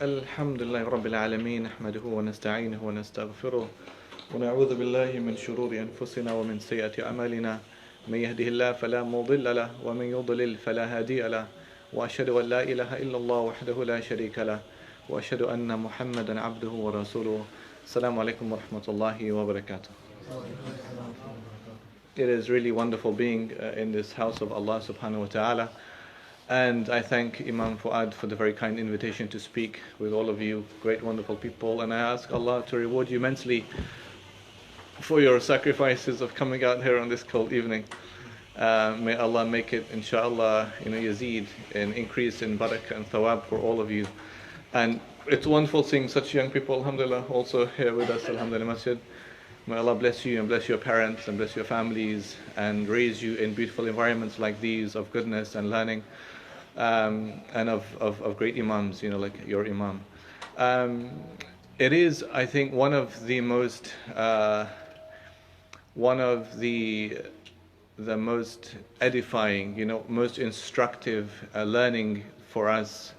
الحمد لله رب العالمين نحمده ونستعينه ونستغفره ونعوذ بالله من شرور أنفسنا ومن سيئات أعمالنا من يهده الله فلا مضل له ومن يضلل فلا هادي له وأشهد أن لا إله إلا الله وحده لا شريك له وأشهد أن محمدا عبده ورسوله. السلام عليكم ورحمة الله وبركاته. It is really wonderful being in this house of Allah subhanahu wa ta'ala. And I thank Imam Fuad for the very kind invitation to speak with all of you, great wonderful people. And I ask Allah to reward you immensely for your sacrifices of coming out here on this cold evening. May Allah make it, inshallah, yazid, an increase in barakah and thawab for all of you. And it's wonderful seeing such young people, alhamdulillah, also here with us, alhamdulillah, Masjid. May Allah bless you and bless your parents and bless your families and raise you in beautiful environments like these of goodness and learning. And of great imams, like your imam. It is, I think, one of the most edifying, most instructive learning for us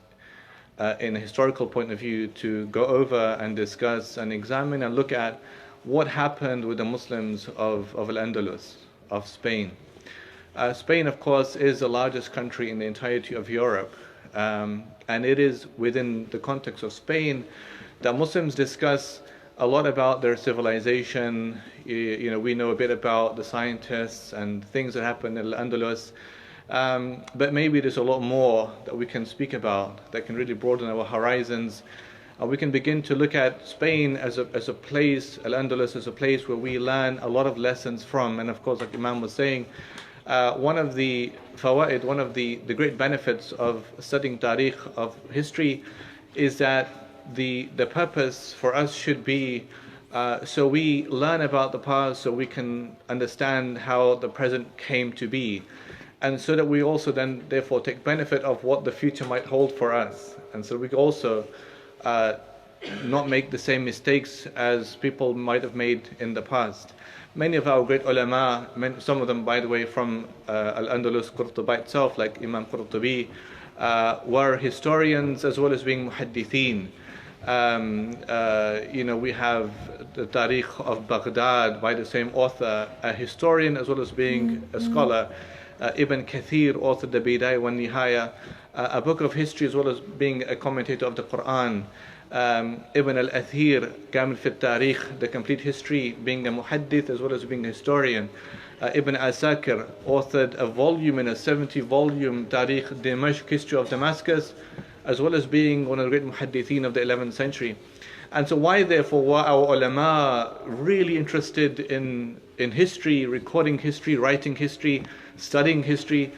in a historical point of view to go over and discuss and examine and look at what happened with the Muslims of Al-Andalus, of Spain. Spain, of course, is the largest country in the entirety of Europe, and it is within the context of Spain that Muslims discuss a lot about their civilization. We know a bit about the scientists and things that happened in Al-Andalus, but maybe there's a lot more that we can speak about that can really broaden our horizons. We can begin to look at Spain as a place, Al-Andalus as a place where we learn a lot of lessons from. And of course, like Imam was saying, one of the fawaid, one of the great benefits of studying tariq, of history, is that the purpose for us should be so we learn about the past so we can understand how the present came to be, and so that we also then therefore take benefit of what the future might hold for us, and so we also not make the same mistakes as people might have made in the past. Many of our great ulama, some of them, by the way, from Al-Andalus, Qurtuba itself, like Imam Qurtubi, were historians as well as being muhaddithin. We have the Tariq of Baghdad by the same author, a historian as well as being a scholar. Ibn Kathir authored the Bidayah wa Nihaya, a book of history as well as being a commentator of the Quran. Ibn al-Athir, Kamil fi Tariq, the complete history, being a muhaddith as well as being a historian. Ibn Asakir authored a volume in a 70-volume Tariq Dimashq, history of Damascus, as well as being one of the great muhaddithin of the 11th century. And so why therefore were our ulama really interested in history, recording history, writing history, studying history?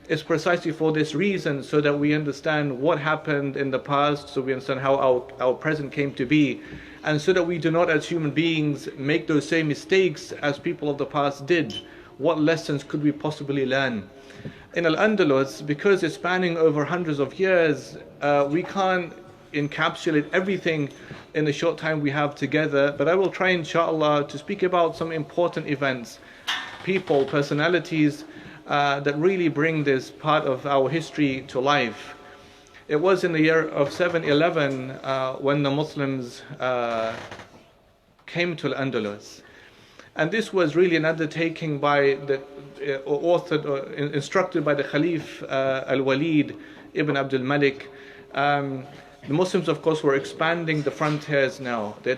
It's precisely for this reason, so that we understand what happened in the past, so we understand how our present came to be, and so that we do not as human beings make those same mistakes as people of the past did. What lessons could we possibly learn? In Al-Andalus, because it's spanning over hundreds of years, we can't encapsulate everything in the short time we have together, but I will try, inshallah, to speak about some important events, people, personalities, that really bring this part of our history to life. It was in the year of 711 when the Muslims came to Al-Andalus. And this was really an undertaking by instructed by the Khalif Al-Walid ibn Abdul Malik. The Muslims, of course, were expanding the frontiers now. They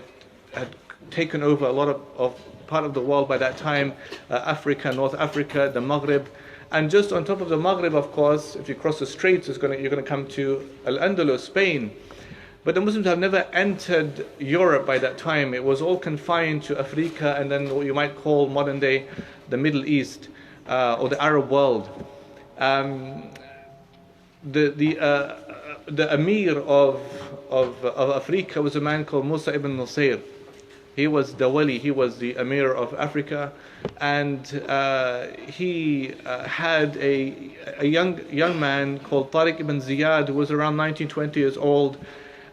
had taken over a lot of part of the world by that time, Africa, North Africa, the Maghrib. And just on top of the Maghrib, of course, if you cross the straits, you're going to come to Al-Andalus, Spain. But the Muslims have never entered Europe by that time. It was all confined to Africa and then what you might call modern day the Middle East or the Arab world. The Emir of Africa was a man called Musa ibn Nasir. He was the wali, he was the Emir of Africa, and he had a young man called Tariq ibn Ziyad, who was around 19, 20 years old,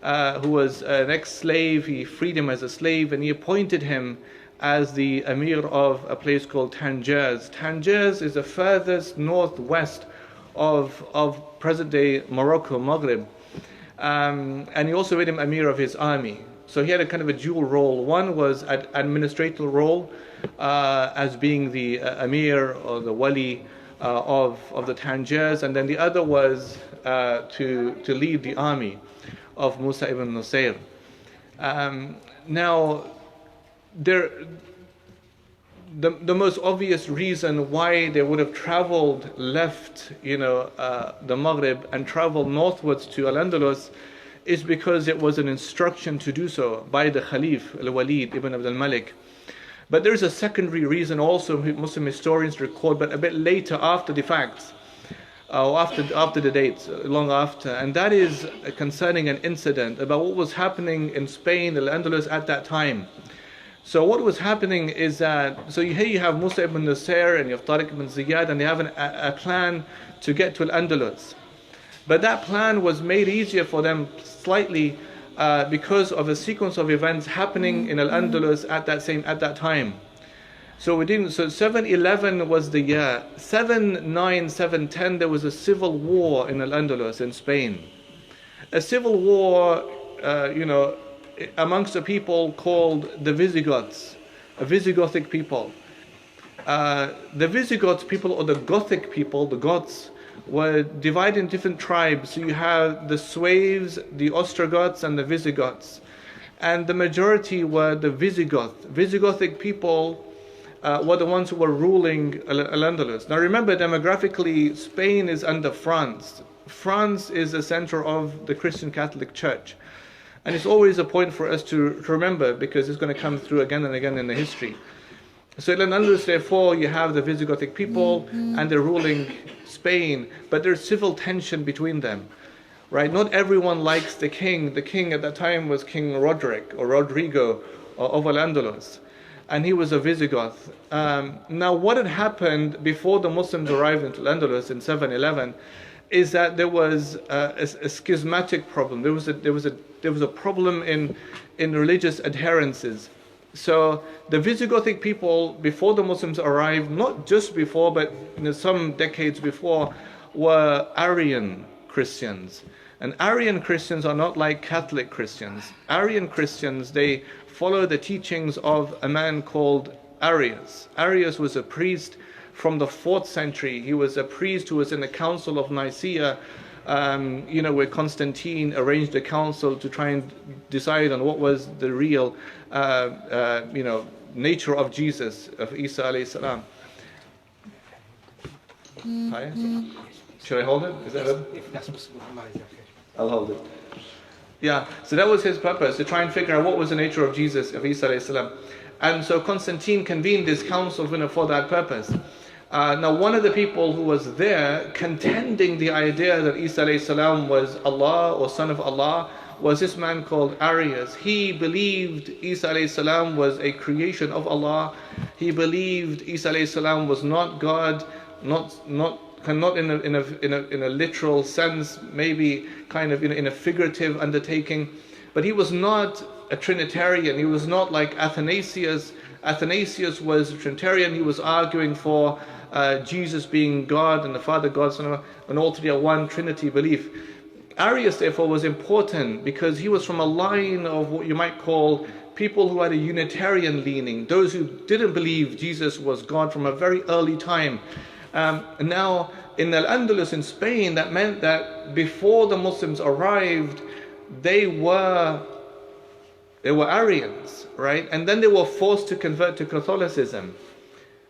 who was an ex-slave. He freed him as a slave, and he appointed him as the Emir of a place called Tangiers. Tangiers is the furthest northwest of present-day Morocco, Maghrib. And he also made him Amir of his army. So he had a kind of a dual role. One was an administrative role, as being the Amir or the Wali of the Tangiers, and then the other was to lead the army of Musa ibn Nusayr. Now, the most obvious reason why they would have left the Maghrib and traveled northwards to Al-Andalus is because it was an instruction to do so by the Khalif Al-Walid ibn Abd al-Malik. But there's a secondary reason also Muslim historians record, but a bit later after the facts, or after the dates, long after, and that is concerning an incident about what was happening in Spain, Al-Andalus at that time. So what was happening is that, here you have Musa ibn Nusayr and you have Tariq ibn Ziyad, and they have a plan to get to Al-Andalus. But that plan was made easier for them slightly because of a sequence of events happening in Al-Andalus at that time. So 711 was the year. 709, 710 there was a civil war in Al-Andalus in Spain. A civil war, amongst the people called the Visigoths, a Visigothic people. The Visigoths people, or the Gothic people, the Goths, were divided in different tribes. So you have the Sueves, the Ostrogoths, and the Visigoths. And the majority were the Visigothic people were the ones who were ruling Al-Andalus. Now remember, demographically, Spain is under France. France is the center of the Christian Catholic Church. And it's always a point for us to remember, because it's going to come through again and again in the history. So in Al-Andalus, therefore, you have the Visigothic people, and they're ruling Spain, but there's civil tension between them, right? Not everyone likes the king. The king at that time was King Rodrigo of Al-Andalus, and he was a Visigoth. Now, what had happened before the Muslims arrived into Al-Andalus in 711 is that there was a schismatic problem. There was a problem in religious adherences. So the Visigothic people, before the Muslims arrived, not just before, but some decades before, were Arian Christians. And Arian Christians are not like Catholic Christians. Arian Christians, they follow the teachings of a man called Arius. Arius was a priest from the 4th century. He was a priest who was in the Council of Nicaea, where Constantine arranged a council to try and decide on what was the real, nature of Jesus, of Isa alayhi salam. Hi? Should I hold it? Is that it? If that's possible, I'll hold it. Yeah, so that was his purpose, to try and figure out what was the nature of Jesus, of Isa alayhi salam. And so Constantine convened this council for that purpose. Now, one of the people who was there contending the idea that Isa alayhi salam was Allah or son of Allah was this man called Arius. He believed Isa alayhi salam was a creation of Allah. He believed Isa alayhi salam was not God, not in a literal sense, maybe kind of in a figurative undertaking. But he was not a Trinitarian. He was not like Athanasius. Athanasius was a Trinitarian. He was arguing for Jesus being God and the Father God, and all three are one, Trinity belief. Arius, therefore, was important because he was from a line of what you might call people who had a Unitarian leaning, those who didn't believe Jesus was God from a very early time. Now, in Al-Andalus in Spain, that meant that before the Muslims arrived, they were Arians, right? And then they were forced to convert to Catholicism.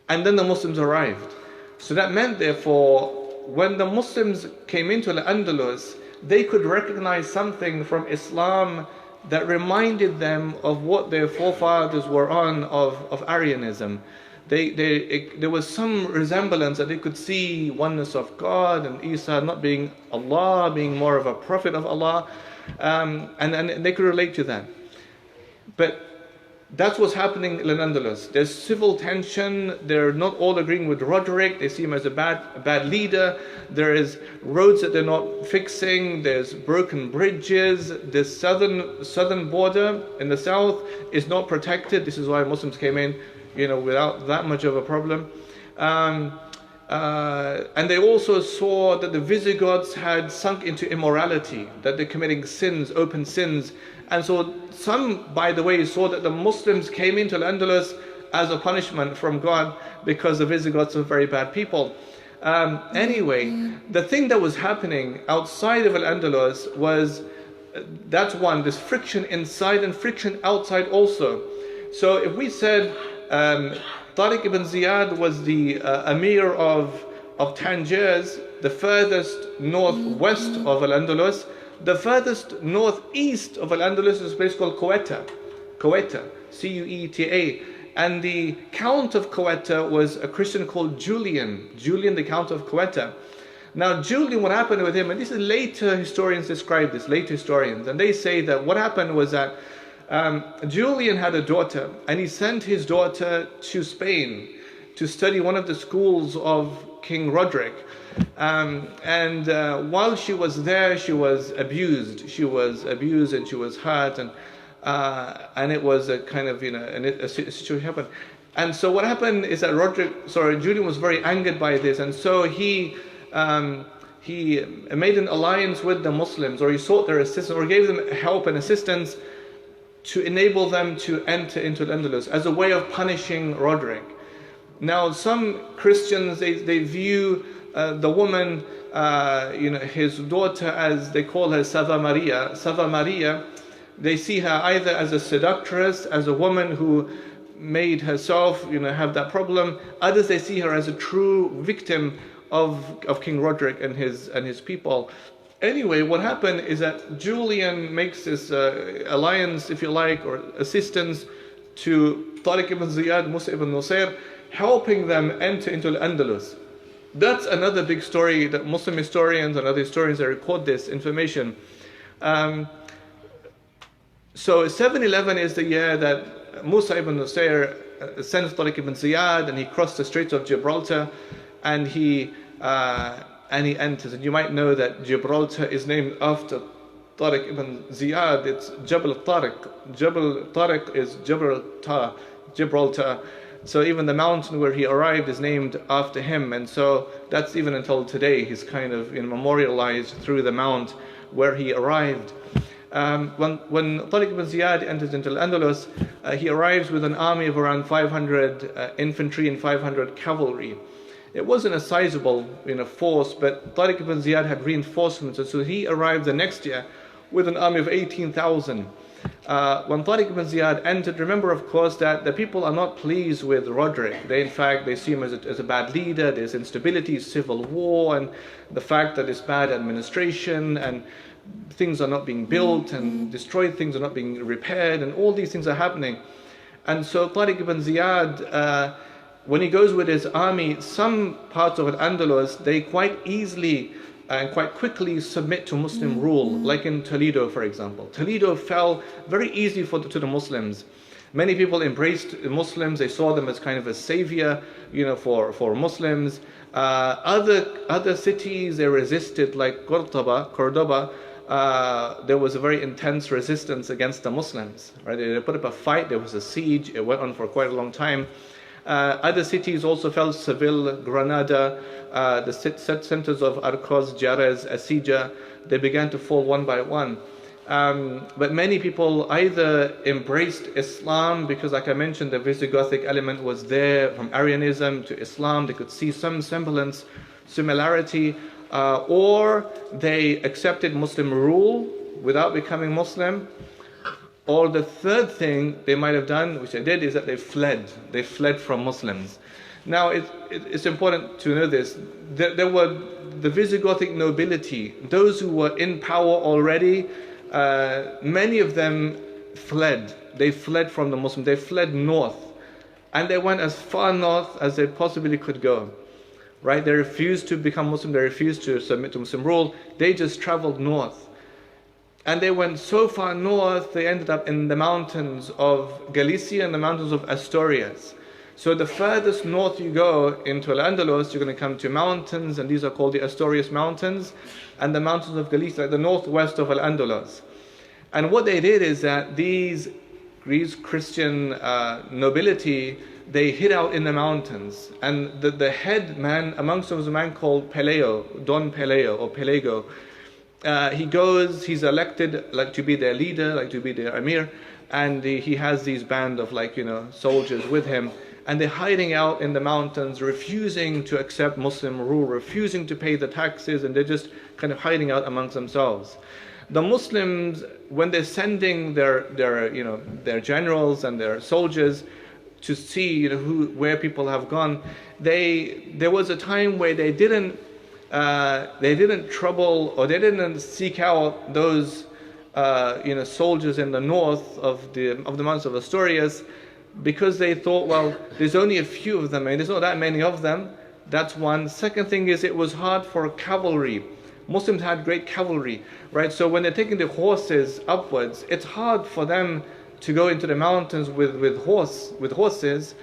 And then the Muslims arrived. So that meant, therefore, when the Muslims came into Al-Andalus, they could recognize something from Islam that reminded them of what their forefathers were on of Arianism. There was some resemblance that they could see oneness of God and Isa not being Allah, being more of a prophet of Allah, and they could relate to that. But that's what's happening in Al-Andalus. There's civil tension. They're not all agreeing with Roderick. They see him as a bad leader. There is roads that they're not fixing. There's broken bridges. The southern border in the south is not protected. This is why Muslims came in, without that much of a problem. And they also saw that the Visigoths had sunk into immorality, that they're committing sins, open sins. And so some, by the way, saw that the Muslims came into Al-Andalus as a punishment from God because the Visigoths were very bad people. Anyway, the thing that was happening outside of Al-Andalus was, that's one, this friction inside and friction outside also. So if we said Tariq ibn Ziyad was the Amir of Tangiers, the furthest northwest of Al-Andalus, the furthest northeast of Al-Andalus is a place called Quetta, C-U-E-T-A. And the Count of Quetta was a Christian called Julian, the Count of Quetta. Now Julian, what happened with him, and this is later historians describe this, later historians, and they say that what happened was that Julian had a daughter, and he sent his daughter to Spain to study one of the schools of King Roderick. While she was there, she was abused. She was abused and she was hurt, and it was a kind of, a situation happened. And so what happened is that Julian was very angered by this, and so he made an alliance with the Muslims, or he sought their assistance, or gave them help and assistance to enable them to enter into Al-Andalus as a way of punishing Roderick. Now some Christians, they view the woman, his daughter, as they call her Sava Maria. They see her either as a seductress, as a woman who made herself, have that problem. Others, they see her as a true victim of King Roderick and his people. Anyway, what happened is that Julian makes this alliance, if you like, or assistance to Tariq ibn Ziyad, Musa ibn Nusayr, helping them enter into Al-Andalus. That's another big story that Muslim historians and other historians that record this information. So 711 is the year that Musa ibn Nusayr sends Tariq ibn Ziyad, and he crossed the Straits of Gibraltar, and he enters. And you might know that Gibraltar is named after Tariq ibn Ziyad. It's Jabal Tariq. Jabal Tariq is Gibraltar. So even the mountain where he arrived is named after him. And so that's even until today. He's kind of memorialized through the mount where he arrived. When Tariq ibn Ziyad enters into Al-Andalus, he arrives with an army of around 500 infantry and 500 cavalry. It wasn't a sizable force, but Tariq ibn Ziyad had reinforcements, and so he arrived the next year with an army of 18,000. When Tariq ibn Ziyad entered, remember of course that the people are not pleased with Roderick. They see him as a bad leader. There's instability, civil war, and the fact that it's bad administration, and things are not being built, and destroyed things are not being repaired, and all these things are happening. And so Tariq ibn Ziyad, when he goes with his army, some parts of Al-Andalus, they quite easily and quite quickly submit to Muslim rule, like in Toledo, for example. Toledo fell very easily to the Muslims. Many people embraced Muslims. They saw them as kind of a savior, for Muslims. Other cities, they resisted, like Cordoba. There was a very intense resistance against the Muslims. Right? They put up a fight. There was a siege. It went on for quite a long time. Other cities also fell: Seville, Granada, the centers of Arcos, Jerez, Asija. They began to fall one by one. But many people either embraced Islam because, like I mentioned, the Visigothic element was there, from Arianism to Islam. They could see some similarity, or they accepted Muslim rule without becoming Muslim. Or the third thing they might have done, which they did, is that they fled. They fled from Muslims. Now, it's important to know this. There were the Visigothic nobility, those who were in power already. Many of them fled. They fled from the Muslims. They fled north. And they went as far north as they possibly could go. Right? They refused to become Muslim. They refused to submit to Muslim rule. They just traveled north. And they went so far north, they ended up in the mountains of Galicia and the mountains of Asturias. So the furthest north you go into Al-Andalus, you're going to come to mountains, and these are called the Asturias Mountains, and the mountains of Galicia, the northwest of Al-Andalus. And what they did is that these Christian nobility, they hid out in the mountains. And the head man amongst them was a man called Peleo, Don Peleo or Pelego. He's elected like to be their leader, like to be their emir, and he has these band of soldiers with him, and they're hiding out in the mountains, refusing to accept Muslim rule, refusing to pay the taxes, and they're just kind of hiding out amongst themselves. The Muslims, when they're sending their generals and their soldiers to see where people have gone, there was a time where they didn't trouble, or they didn't seek out those soldiers in the north of the mountains of Asturias, because they thought, well, there's only a few of them and there's not that many of them. That's one. Second thing is, it was hard for cavalry. Muslims had great cavalry, right? So when they're taking the horses upwards, it's hard for them to go into the mountains with horses.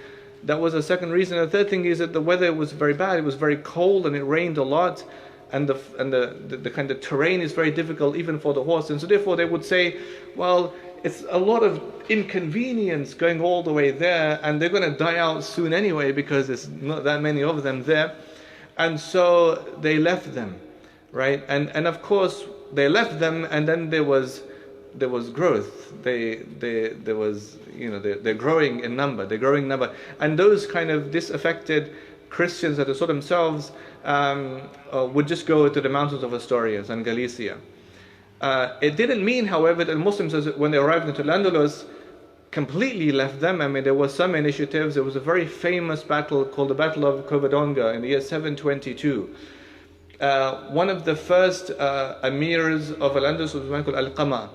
That was a second reason. The third thing is that the weather was very bad. It was very cold and it rained a lot, and the kind of terrain is very difficult even for the horse. And so therefore they would say, well, it's a lot of inconvenience going all the way there, and they're going to die out soon anyway because there's not that many of them there. And so they left them, right? And of course they left them, and then there was growth. There was they're growing in number. They're growing in number, and those kind of disaffected Christians that saw themselves would just go to the mountains of Asturias and Galicia. It didn't mean, however, that Muslims, when they arrived into Al-Andalus, completely left them. I mean, there were some initiatives. There was a very famous battle called the Battle of Covadonga in the year 722. One of the first emirs of Al-Andalus was a man called Al-Qama.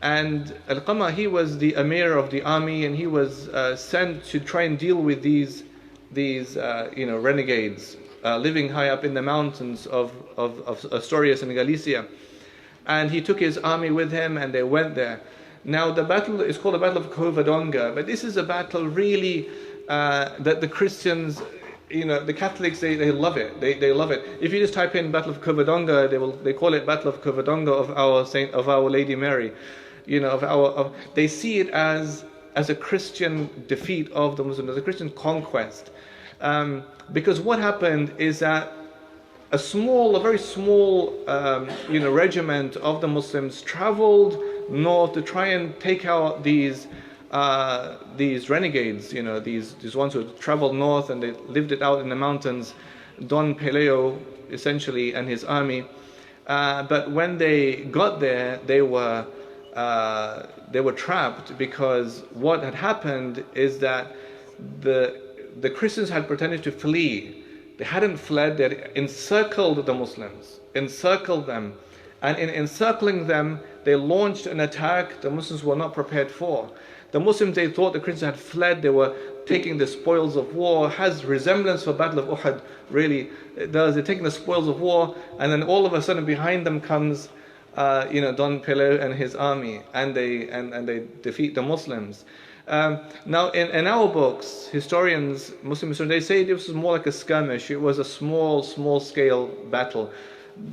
And Al-Qama, he was the emir of the army, and he was sent to try and deal with these renegades living high up in the mountains of Asturias and Galicia. And he took his army with him, and they went there. Now the battle is called the Battle of Covadonga, but this is a battle really that the Christians, the Catholics, they love it. They love it. If you just type in Battle of Covadonga, they call it Battle of Covadonga of Our Lady Mary. They see it as a Christian defeat of the Muslims, as a Christian conquest. Because what happened is that a very small regiment of the Muslims traveled north to try and take out these renegades, these ones who traveled north and they lived it out in the mountains, Don Peleo essentially and his army. But when they got there, they were trapped, because what had happened is that the Christians had pretended to flee. They hadn't fled. They had encircled the Muslims, encircled them, and in encircling them, they launched an attack the Muslims were not prepared for. The Muslims, they thought the Christians had fled. They were taking the spoils of war. Has resemblance for Battle of Uhud, really. It does. They're taking the spoils of war, and then all of a sudden behind them comes Don Peleo and his army, and they defeat the Muslims. Now, in our books, Muslim historians, they say this was more like a skirmish. It was a small scale battle.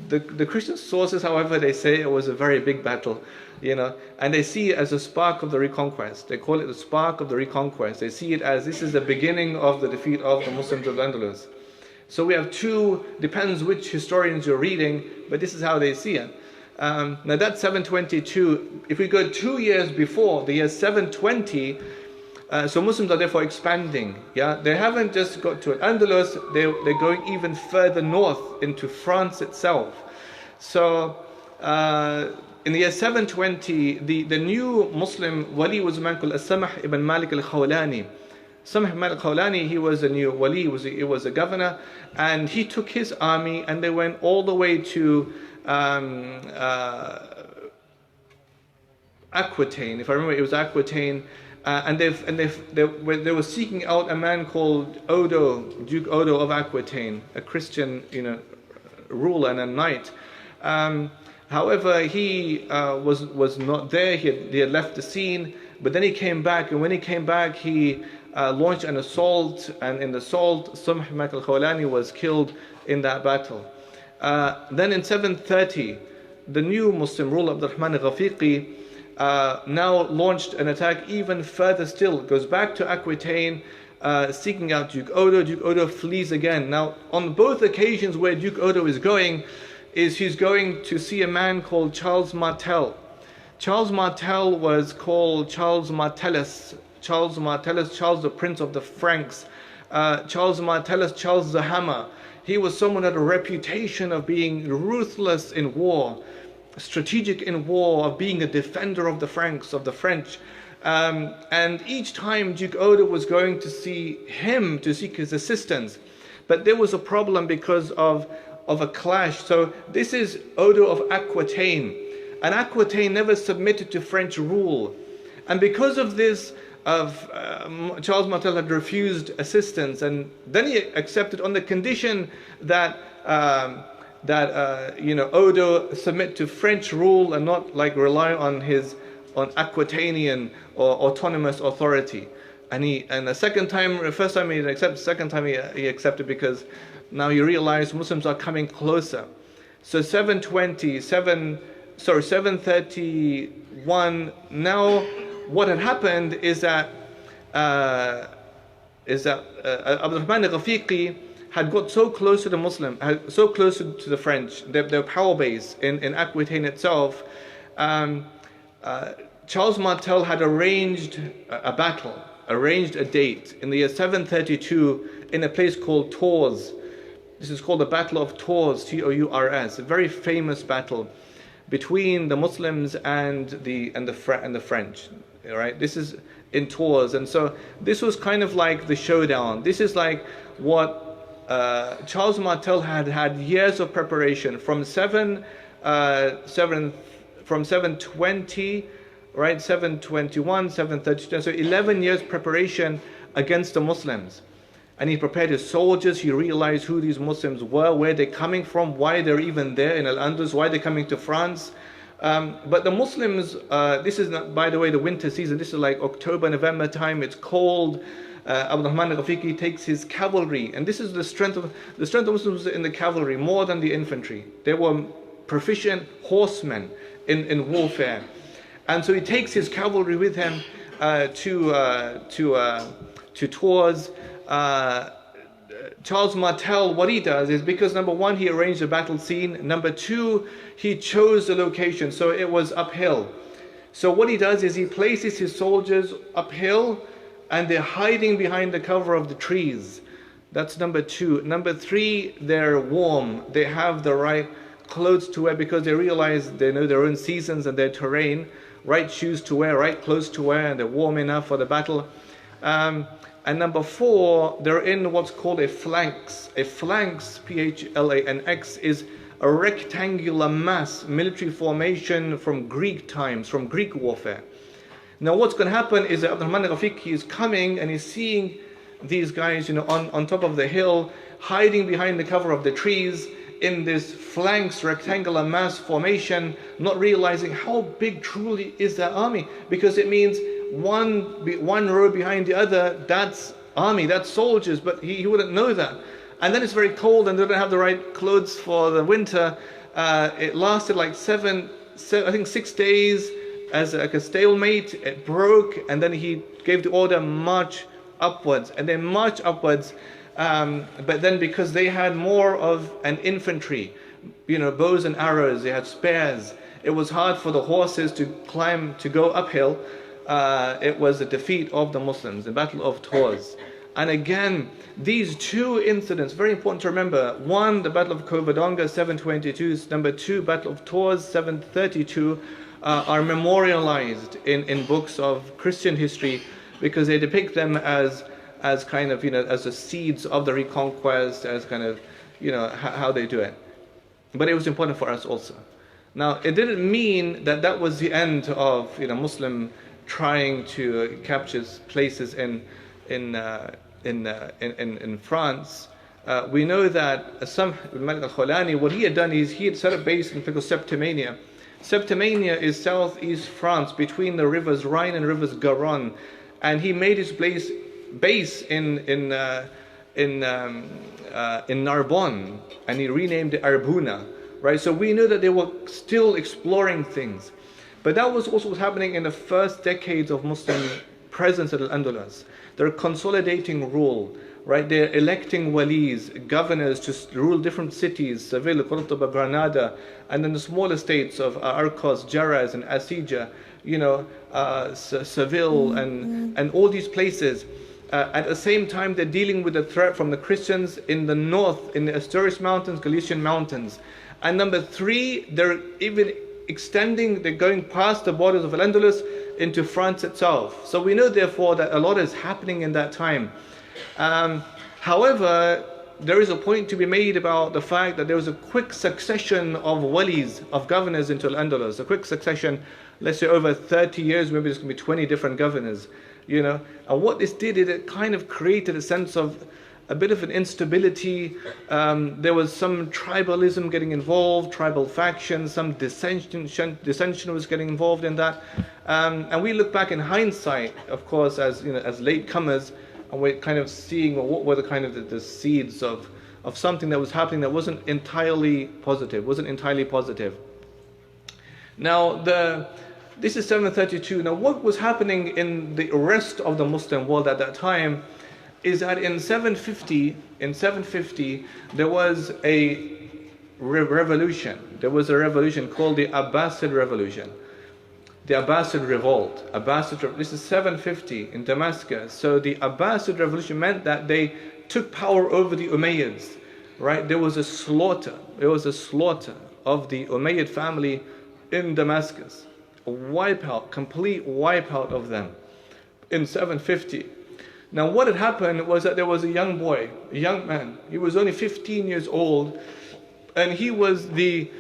The Christian sources, however, they say it was a very big battle, and they see it as a spark of the reconquest. They call it the spark of the reconquest. They see it as this is the beginning of the defeat of the Muslims of Al-Andalus. So we have two, depends which historians you're reading, but this is how they see it. Now that's 722. If we go 2 years before, the year 720, so Muslims are therefore expanding. Yeah, they haven't just got to Al-Andalus, they're going even further north into France itself. So in the year 720, the new Muslim wali was a man called As-Samah ibn Malik al-Khawlani. Samah ibn Malik al-Khawlani, he was a new wali, he was a governor, and he took his army and they went all the way to Aquitaine, if I remember, it was Aquitaine, and they were seeking out a man called Duke Odo of Aquitaine, a Christian, ruler and a knight. However, he was not there. He had left the scene, but then he came back, and when he came back, he launched an assault, and in the assault, Samh ibn al-Khawlani was killed in that battle. Then in 730, the new Muslim ruler Abdurrahman al-Ghafiqi now launched an attack even further still. It goes back to Aquitaine, seeking out Duke Odo. Duke Odo flees again. Now, on both occasions where Duke Odo is going, he's going to see a man called Charles Martel. Charles Martel was called Charles Martellus. Charles Martellus, Charles the Prince of the Franks. Charles Martellus, Charles the Hammer. He was someone who had a reputation of being ruthless in war, strategic in war, of being a defender of the Franks, of the French. And each time Duke Odo was going to see him to seek his assistance. But there was a problem because of a clash. So this is Odo of Aquitaine. And Aquitaine never submitted to French rule. And because of this, Charles Martel had refused assistance, and then he accepted on the condition that Odo submit to French rule and not like rely on Aquitanian or autonomous authority. And the first time he didn't accept, the second time he accepted because now he realized Muslims are coming closer. So 731. Now, what had happened is that Abdurrahman al-Ghafiqi had got so close to the so close to the French, their power base in Aquitaine itself. Charles Martel had arranged a battle, arranged a date in the year 732 in a place called Tours. This is called the Battle of Tours, Tours, a very famous battle between the Muslims and the French. Right? This is in Tours, and so this was kind of like the showdown. This is like what Charles Martel had years of preparation from 720, right? 721, 732. So 11 years preparation against the Muslims. And he prepared his soldiers. He realized who these Muslims were, where they're coming from, why they're even there in Al-Andalus, why they're coming to France. But the Muslims, this is not, by the way, the winter season. This is like October, November time. It's cold. Abdurrahman al-Ghafiqi takes his cavalry, and this is the strength of Muslims in the cavalry more than the infantry. They were proficient horsemen in warfare, and so he takes his cavalry with him to Tours. Charles Martel, what he does is, because number one, he arranged a battle scene. Number two, he chose the location, so it was uphill. So what he does is he places his soldiers uphill, and they're hiding behind the cover of the trees. That's number two. Number three, they're warm. They have the right clothes to wear because they realize they know their own seasons and their terrain. Right shoes to wear, right clothes to wear, and they're warm enough for the battle. And number four, they're in what's called a phalanx. A phalanx, P-H-L-A-N-X, is a rectangular mass, military formation from Greek times, from Greek warfare. Now what's going to happen is that Abdurrahman al-Ghafiqi is coming and he's seeing these guys, on top of the hill, hiding behind the cover of the trees in this phalanx, rectangular mass formation, not realizing how big truly is that army, because it means one row behind the other, that's army, that's soldiers, but he wouldn't know that. And then it's very cold and they don't have the right clothes for the winter. It lasted like 6 days as like a stalemate. It broke, and then he gave the order, march upwards, and they march upwards. But then because they had more of an infantry, bows and arrows, they had spears, it was hard for the horses to climb, to go uphill. It was a defeat of the Muslims, the Battle of Tours. And again, these two incidents, very important to remember. One, the Battle of Covadonga, 722. Number two, Battle of Tours, 732, are memorialized in books of Christian history because they depict them as kind of, as the seeds of the reconquest, as kind of, how they do it. But it was important for us also. Now, it didn't mean that was the end of, Muslim trying to capture places in France. We know that Malik al-Khawlani, what he had done is he had set up base in Septimania. Septimania is southeast France, between the rivers Rhine and rivers Garonne, and he made his base in Narbonne, and he renamed it Arbuna. Right, so we know that they were still exploring things. But that was also what's happening in the first decades of Muslim presence at Al-Andalus. They're consolidating rule, right? They're electing walis, governors to rule different cities, Seville, Cordoba, Granada, and then the smaller states of Arcos, Jaraz, and Asija, Seville, and all these places. At the same time, they're dealing with the threat from the Christians in the north, in the Asturias Mountains, Galician Mountains. And number three, they're even they're going past the borders of Al-Andalus into France itself. So we know, therefore, that a lot is happening in that time. However, there is a point to be made about the fact that there was a quick succession of walis, of governors into Al-Andalus. A quick succession, let's say over 30 years, maybe there's going to be 20 different governors. And what this did is it kind of created a sense of a bit of an instability. There was some tribalism getting involved, tribal factions, some dissension was getting involved in that. And we look back in hindsight, of course, as latecomers, and we're kind of seeing what were the kind of the seeds of something that was happening that wasn't entirely positive. Now, this is 732. Now, what was happening in the rest of the Muslim world at that time is that in 750, there was a revolution. There was a revolution called the Abbasid Revolution. The Abbasid Revolt. This is 750 in Damascus. So the Abbasid Revolution meant that they took power over the Umayyads. Right? There was a slaughter. Of the Umayyad family in Damascus. Complete wipeout of them in 750. Now what had happened was that there was a young man. He was only 15 years old, and he was the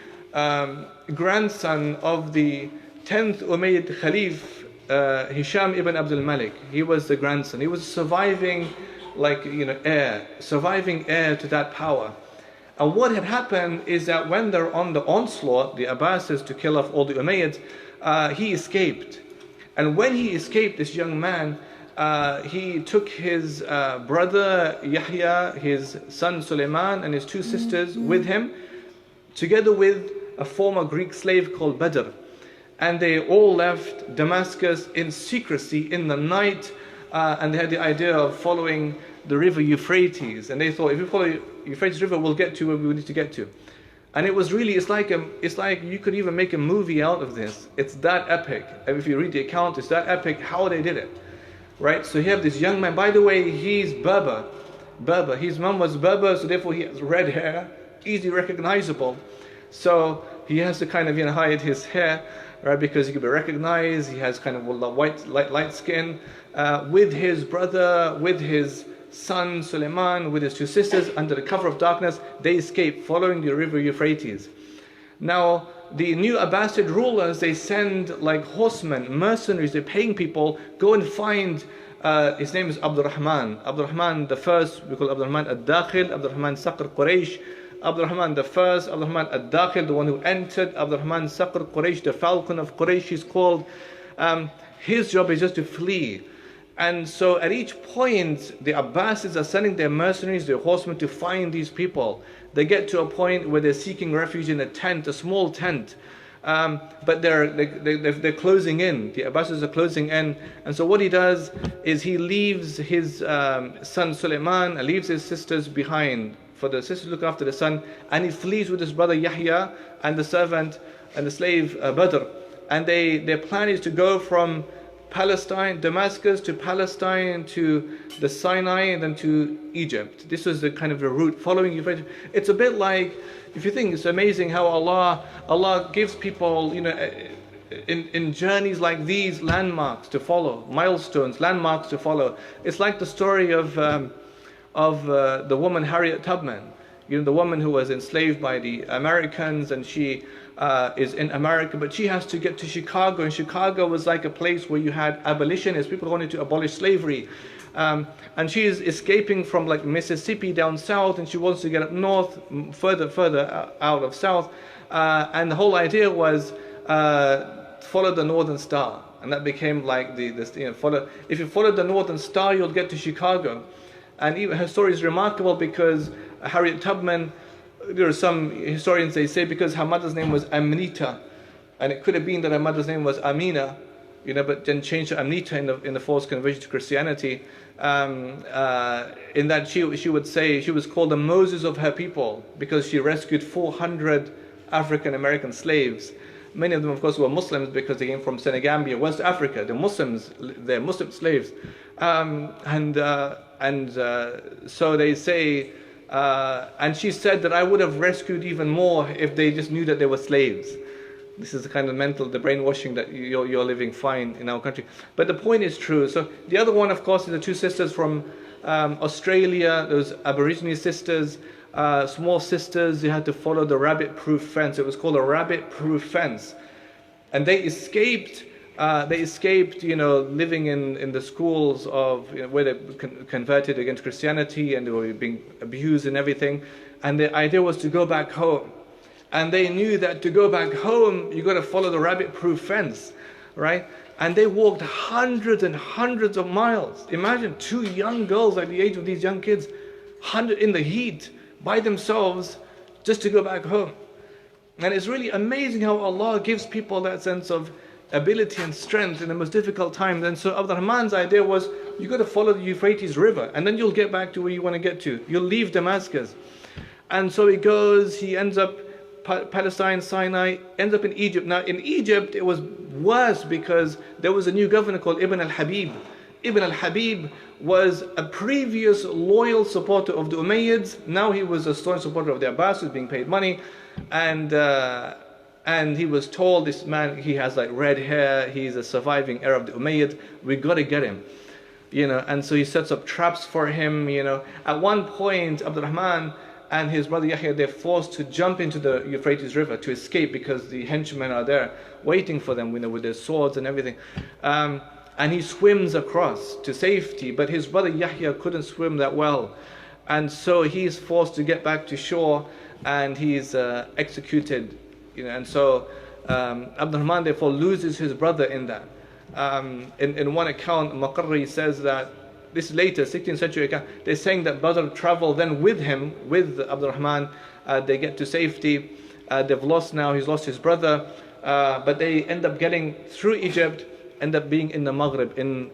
grandson of the 10th Umayyad Khalif, Hisham ibn Abdul Malik. He was the grandson. He was surviving heir to that power. And what had happened is that when they're on the onslaught, the Abbasids, to kill off all the Umayyads, he escaped. And when he escaped, this young man, he took his brother Yahya, his son Suleiman, and his two sisters with him, together with a former Greek slave called Badr. And they all left Damascus in secrecy in the night, and they had the idea of following the river Euphrates. And they thought, if we follow Euphrates River, we'll get to where we need to get to. And it was really, it's like you could even make a movie out of this. It's that epic. And if you read the account, it's that epic how they did it. Right? So you have this young man. By the way, he's Berber. His mom was Berber, so therefore he has red hair, easily recognizable. So he has to kind of hide his hair, right? Because he could be recognized. He has kind of light skin. With his brother, with his son Suleiman, with his two sisters, under the cover of darkness, they escape following the river Euphrates. Now, the new Abbasid rulers, they send like horsemen, mercenaries, they're paying people, go and find, his name is Abdurrahman the first, we call Abdurrahman Ad-Dakhil, Abdurrahman Saqr Quraysh, Abdurrahman the first, Abdurrahman Ad-Dakhil, the one who entered, Abdurrahman Saqr Quraysh, the falcon of Quraysh, he's called. His job is just to flee. And so at each point, the Abbasids are sending their mercenaries, their horsemen, to find these people. They get to a point where they're seeking refuge in a tent, a small tent. But they're closing in. The Abbasids are closing in. And so what he does is he leaves his son Suleiman and leaves his sisters behind. For the sisters look after the son. And he flees with his brother Yahya and the servant and the slave Badr. And their plan is to go from Palestine, Damascus to Palestine to the Sinai and then to Egypt. This was the kind of the route following Euphrates. It's a bit like, if you think, it's amazing how Allah gives people, in journeys like these, landmarks to follow, milestones, landmarks to follow. It's like the story of the woman Harriet Tubman, the woman who was enslaved by the Americans, and she is in America, but she has to get to Chicago, and Chicago was like a place where you had abolitionists, people who wanted to abolish slavery, and she is escaping from like Mississippi down south, and she wants to get up north, further out of south, and the whole idea was follow the Northern Star, and that became like if you follow the Northern Star, you'll get to Chicago. And even her story is remarkable because Harriet Tubman, there are some historians, they say because her mother's name was Amnita, and it could have been that her mother's name was Amina, but then changed to Amnita in the false conversion to Christianity. In that she would say she was called the Moses of her people because she rescued 400 African American slaves. Many of them, of course, were Muslims because they came from Senegambia, West Africa. They're Muslims, they're Muslim slaves, so they say. And she said that I would have rescued even more if they just knew that they were slaves. This is the kind of the brainwashing that you're living fine in our country. But the point is true. So the other one, of course, is the two sisters from Australia, those Aborigine sisters, small sisters. They had to follow the rabbit-proof fence. It was called a rabbit-proof fence. And they escaped, living in the schools of where they converted against Christianity and they were being abused and everything. And the idea was to go back home. And they knew that to go back home, you got to follow the rabbit-proof fence, right? And they walked hundreds and hundreds of miles. Imagine two young girls at the age of these young kids, in the heat, by themselves, just to go back home. And it's really amazing how Allah gives people that sense of ability and strength in the most difficult times. And so Abdurrahman's idea was, you got to follow the Euphrates River, and then you'll get back to where you want to get to. You'll leave Damascus. And so he goes, he ends up Palestine, Sinai, ends up in Egypt. Now in Egypt it was worse because there was a new governor called Ibn al-Habib. Ibn al-Habib was a previous loyal supporter of the Umayyads. Now he was a strong supporter of the Abbasids, being paid money. And he was told, this man, he has like red hair, he's a surviving heir of the Umayyads, we got to get him. And so he sets up traps for him. At one point, Abdurrahman and his brother Yahya, they're forced to jump into the Euphrates River to escape because the henchmen are there waiting for them, with their swords and everything. And he swims across to safety, but his brother Yahya couldn't swim that well. And so he's forced to get back to shore and he's executed. And so Abdurrahman therefore loses his brother in that. In one account, Maqarri says that, this later, 16th century account, they're saying that Badr traveled then with him, with Abdurrahman. They get to safety. They've lost now, he's lost his brother. But they end up getting through Egypt, end up being in the Maghrib, in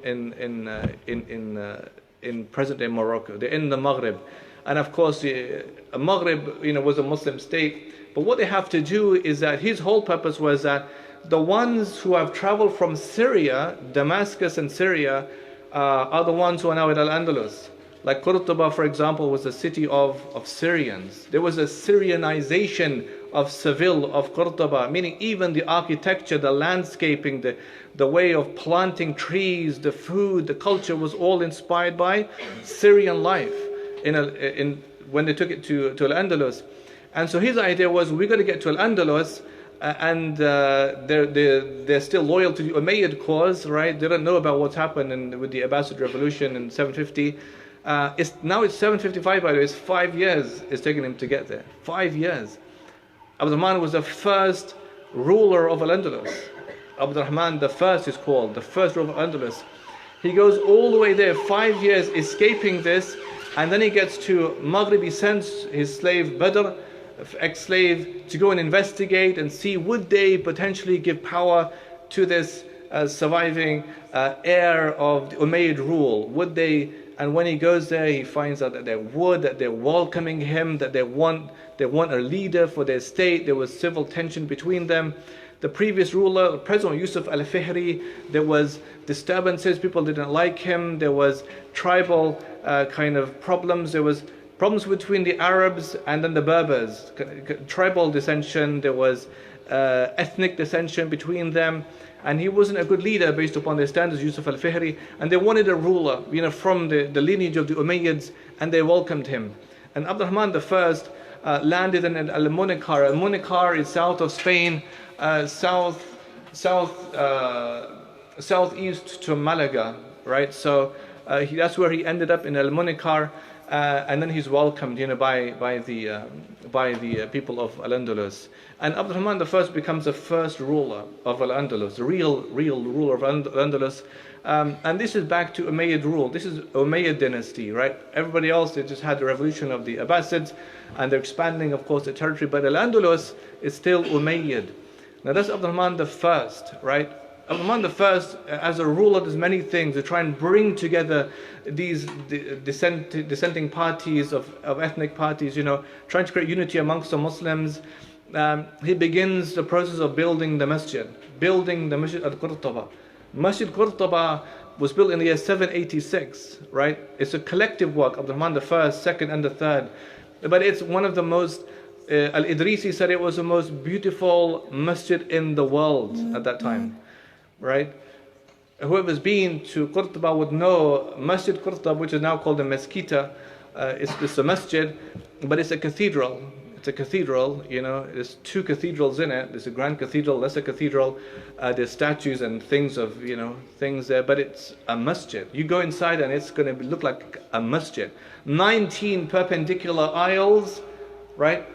present-day Morocco. They're in the Maghrib. And of course, Maghrib, was a Muslim state. But what they have to do is that his whole purpose was that the ones who have traveled from Syria, Damascus and Syria, are the ones who are now in Al-Andalus. Like Qurtuba, for example, was a city of Syrians. There was a Syrianization of Seville, of Qurtuba, meaning even the architecture, the landscaping, the way of planting trees, the food, the culture was all inspired by Syrian life when they took it to Al-Andalus. And so his idea was, we got to get to Al-Andalus, and they're still loyal to the Umayyad cause, right? They don't know about what's happened with the Abbasid revolution in 750. Now it's 755, by the way. It's 5 years it's taken him to get there. 5 years. Abdurrahman was the first ruler of Al-Andalus. Abdurrahman the first is called, the first ruler of Al-Andalus. He goes all the way there, 5 years escaping this, and then he gets to Maghrib. He sends his slave Badr, ex-slave, to go and investigate and see, would they potentially give power to this surviving heir of the Umayyad rule? Would they? And when he goes there, he finds out that they would, that they're welcoming him, that they want a leader for their state. There was civil tension between them. The previous ruler, President Yusuf al-Fihri, there was disturbances, people didn't like him, there was tribal kind of problems, there was problems between the Arabs and then the Berbers, tribal dissension, there was ethnic dissension between them, and he wasn't a good leader based upon their standards, Yusuf al-Fihri, and they wanted a ruler, from the lineage of the Umayyads, and they welcomed him. And Abdurrahman the first landed in Al-Munakkar. Al-Munakkar is south of Spain, southeast to Malaga, right? So that's where he ended up, in Al-Munakkar. And then he's welcomed, by the people of Al-Andalus. And Abdurrahman the first becomes the first ruler of Al-Andalus, the real ruler of Al-Andalus. And this is back to Umayyad rule. This is Umayyad dynasty, right? Everybody else, they just had the revolution of the Abbasids, and they're expanding, of course, the territory. But Al-Andalus is still Umayyad. Now that's Abdurrahman the first, right? Uthman I, as a ruler, does many things to try and bring together these dissenting parties of ethnic parties, trying to create unity amongst the Muslims. He begins the process of building the Masjid al-Qurtuba. Masjid Qurtuba was built in the year 786, right? It's a collective work of Uthman I, second and the third. But it's one of the most, Al-Idrisi said it was the most beautiful masjid in the world at that time, right? Whoever's been to Qurtuba would know Masjid Qurtuba, which is now called the Mezquita. It's a masjid, but it's a cathedral. It's a cathedral, there's two cathedrals in it. There's a grand cathedral, lesser cathedral. There's statues and things of, things there, but it's a masjid. You go inside and it's going to look like a masjid. 19 perpendicular aisles, right?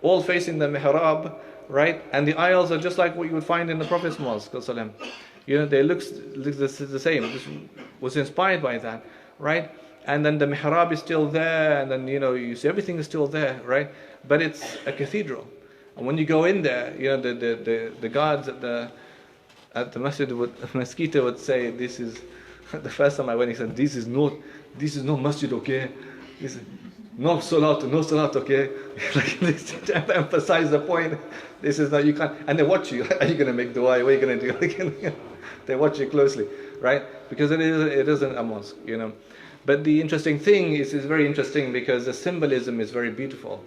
All facing the mihrab, right? And the aisles are just like what you would find in the Prophet's mosque, they look the same. This was inspired by that, right? And then the mihrab is still there, and then you see everything is still there, right? But it's a cathedral, and when you go in there, the guards at the Masjid Mezquita would say, "This is." The first time I went, he said, "This is not masjid, okay? This is no salat, okay?" Like to emphasize the point. This is not, you can't. And they watch you. Are you going to make dua? What are you going to do? They watch you closely, right? Because it isn't a mosque, But the interesting thing is, it's very interesting because the symbolism is very beautiful.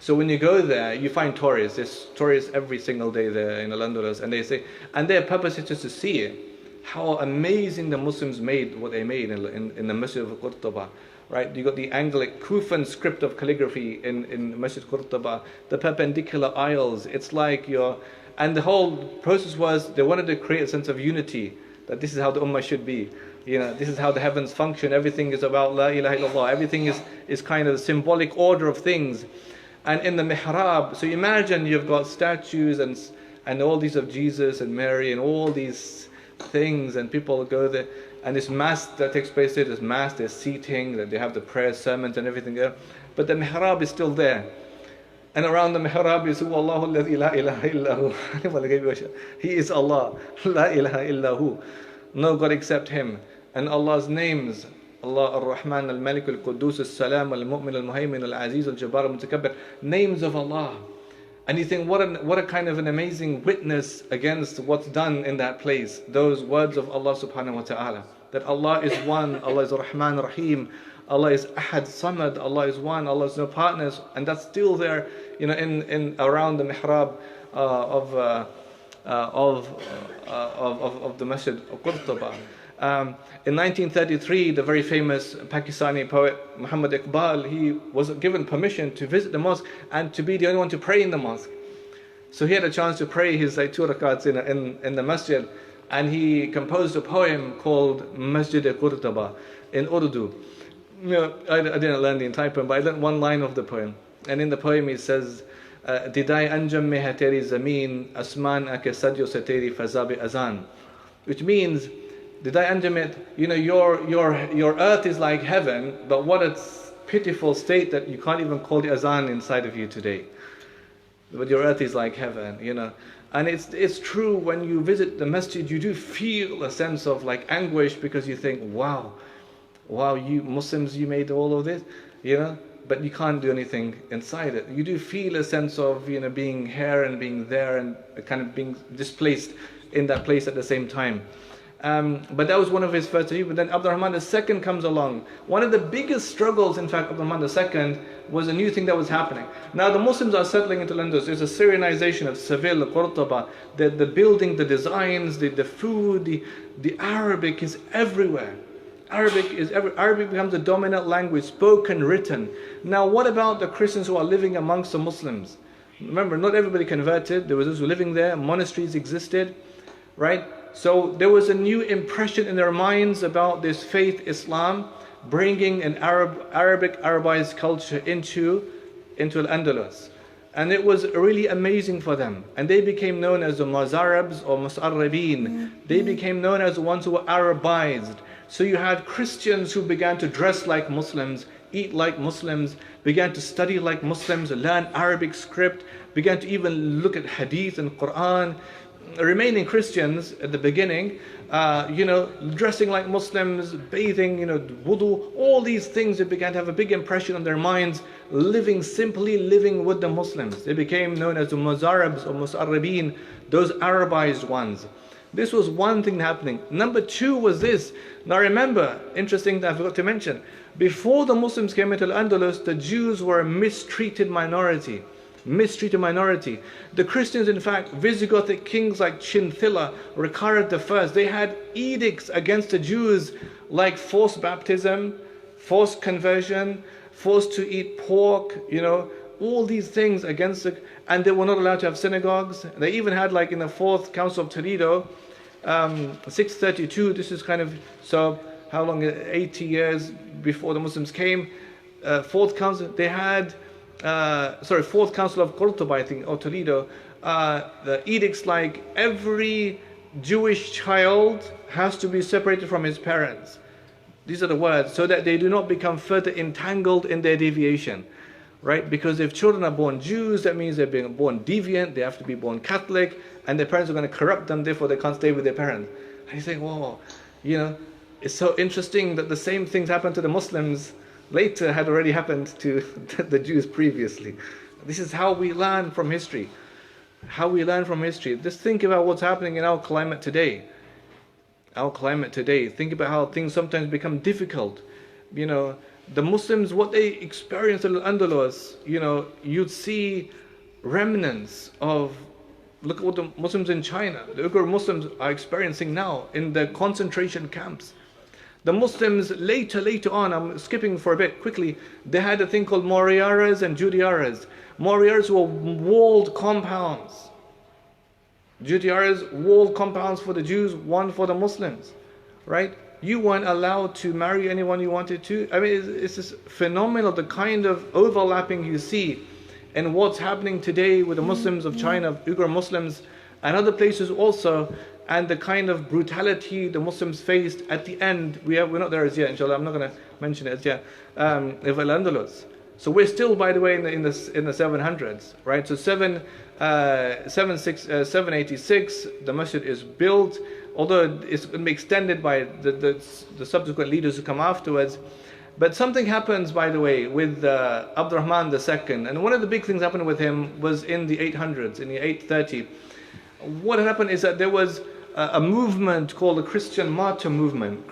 So when you go there, you find tourists. There's tourists every single day there in Al-Andalus, and they say, and their purpose is just to see it. How amazing the Muslims made what they made in the Masjid of Qurtuba, right? You got the Anglic Kufan script of calligraphy in Masjid Qurtuba, the perpendicular aisles. It's like and the whole process was they wanted to create a sense of unity, that this is how the Ummah should be. This is how the heavens function. Everything is about La ilaha illallah. Everything is kind of the symbolic order of things. And in the mihrab, so imagine you've got statues and all these of Jesus and Mary and all these things, and people go there, and this mass that takes place there, there's seating, that they have the prayers, sermons and everything there. But the mihrab is still there. And around the mihrab is Allahu alladhi la ilaha illahu. He is Allah. La ilaha illahu. No God except Him. And Allah's names, Allah Ar-Rahman, Al-Malik, Al-Quddus, Al-Salam, Al-Mu'min, Al-Muhaymin, Al-Aziz, Al-Jabbar, Al-Mutakabbir. Names of Allah. And you think, what a kind of an amazing witness against what's done in that place. Those words of Allah subhanahu wa ta'ala. That Allah is one, Allah is Rahman, Rahim, Allah is Ahad, Samad, Allah is one, Allah is no partners. And that's still there, in around the mihrab of the Masjid of Qurtuba. In 1933, the very famous Pakistani poet Muhammad Iqbal, he was given permission to visit the mosque and to be the only one to pray in the mosque. So he had a chance to pray his 2 rakats in the masjid, and he composed a poem called Masjid Qurtuba in Urdu. I didn't learn the entire poem, but I learned one line of the poem. And in the poem he says, Didai anjam mein hai teri zameen, asman ake sadyo se teri faza be azan. Which means, did I anjam, your earth is like heaven, but what a pitiful state that you can't even call the azan inside of you today. But your earth is like heaven, And it's true, when you visit the masjid, you do feel a sense of like anguish, because you think, wow, you Muslims, you made all of this, but you can't do anything inside it. You do feel a sense of, being here and being there and kind of being displaced in that place at the same time. But that was one of his first achievements. But then Abdurrahman II comes along. One of the biggest struggles, in fact, of Abdurrahman II was a new thing that was happening. Now the Muslims are settling into Al-Andalus. There's a Syrianization of Seville, Qurtuba. The building, the designs, the food, the Arabic is everywhere. Arabic becomes the dominant language, spoken, written. Now what about the Christians who are living amongst the Muslims? Remember, not everybody converted. There was those who were living there. Monasteries existed, right? So there was a new impression in their minds about this faith, Islam, bringing an Arabized culture into Al-Andalus. And it was really amazing for them. And they became known as the Mazarabs or Mus'arrabin. They became known as the ones who were Arabized. So you had Christians who began to dress like Muslims, eat like Muslims, began to study like Muslims, learn Arabic script, began to even look at Hadith and Quran. remaining Christians at the beginning, dressing like Muslims, bathing, wudu, all these things, they began to have a big impression on their minds, living simply, living with the Muslims. They became known as the Muzarabs or Musarrabin, those Arabized ones. This was one thing happening. Number two was this. Now remember, interesting that I forgot to mention, before the Muslims came into Al-Andalus, the Jews were a mistreated minority. The Christians, in fact, Visigothic kings like Chinthilla, Ricard I, they had edicts against the Jews like forced baptism, forced conversion, forced to eat pork, all these things against it, and they were not allowed to have synagogues. They even had, like in the Fourth Council of Toledo, 632, this is kind of, so how long, 80 years before the Muslims came, Fourth Council, they had, Fourth Council of Cordoba, I think, or Toledo, the edicts like every Jewish child has to be separated from his parents. These are the words, so that they do not become further entangled in their deviation. Right? Because if children are born Jews, that means they're being born deviant, they have to be born Catholic, and their parents are going to corrupt them, therefore they can't stay with their parents. And you think, whoa, it's so interesting that the same things happened to the Muslims later had already happened to the Jews previously. This is how we learn from history. Just think about what's happening in our climate today. Think about how things sometimes become difficult. The Muslims, what they experienced in Al-Andalus, you'd see remnants of, look at what the Muslims in China, the Uyghur Muslims are experiencing now in the concentration camps. The Muslims later on, I'm skipping for a bit quickly, they had a thing called Moriaras and Judiaras. Moriaras were walled compounds. Judiaras, walled compounds for the Jews, one for the Muslims, right? You weren't allowed to marry anyone you wanted to. I mean, it's just phenomenal, the kind of overlapping you see in what's happening today with the Muslims of China, Uyghur Muslims, and other places also, and the kind of brutality the Muslims faced at the end. We're not there as yet, inshallah. I'm not going to mention it as yet. Of Al-Andalus. So we're still, by the way, in the 700s, right? So 786, the Masjid is built, although it's going to be extended by the subsequent leaders who come afterwards. But something happens, by the way, with Abdurrahman II, and one of the big things happened with him was in the 800s, in the 830. What happened is that there was a movement called the Christian martyr movement.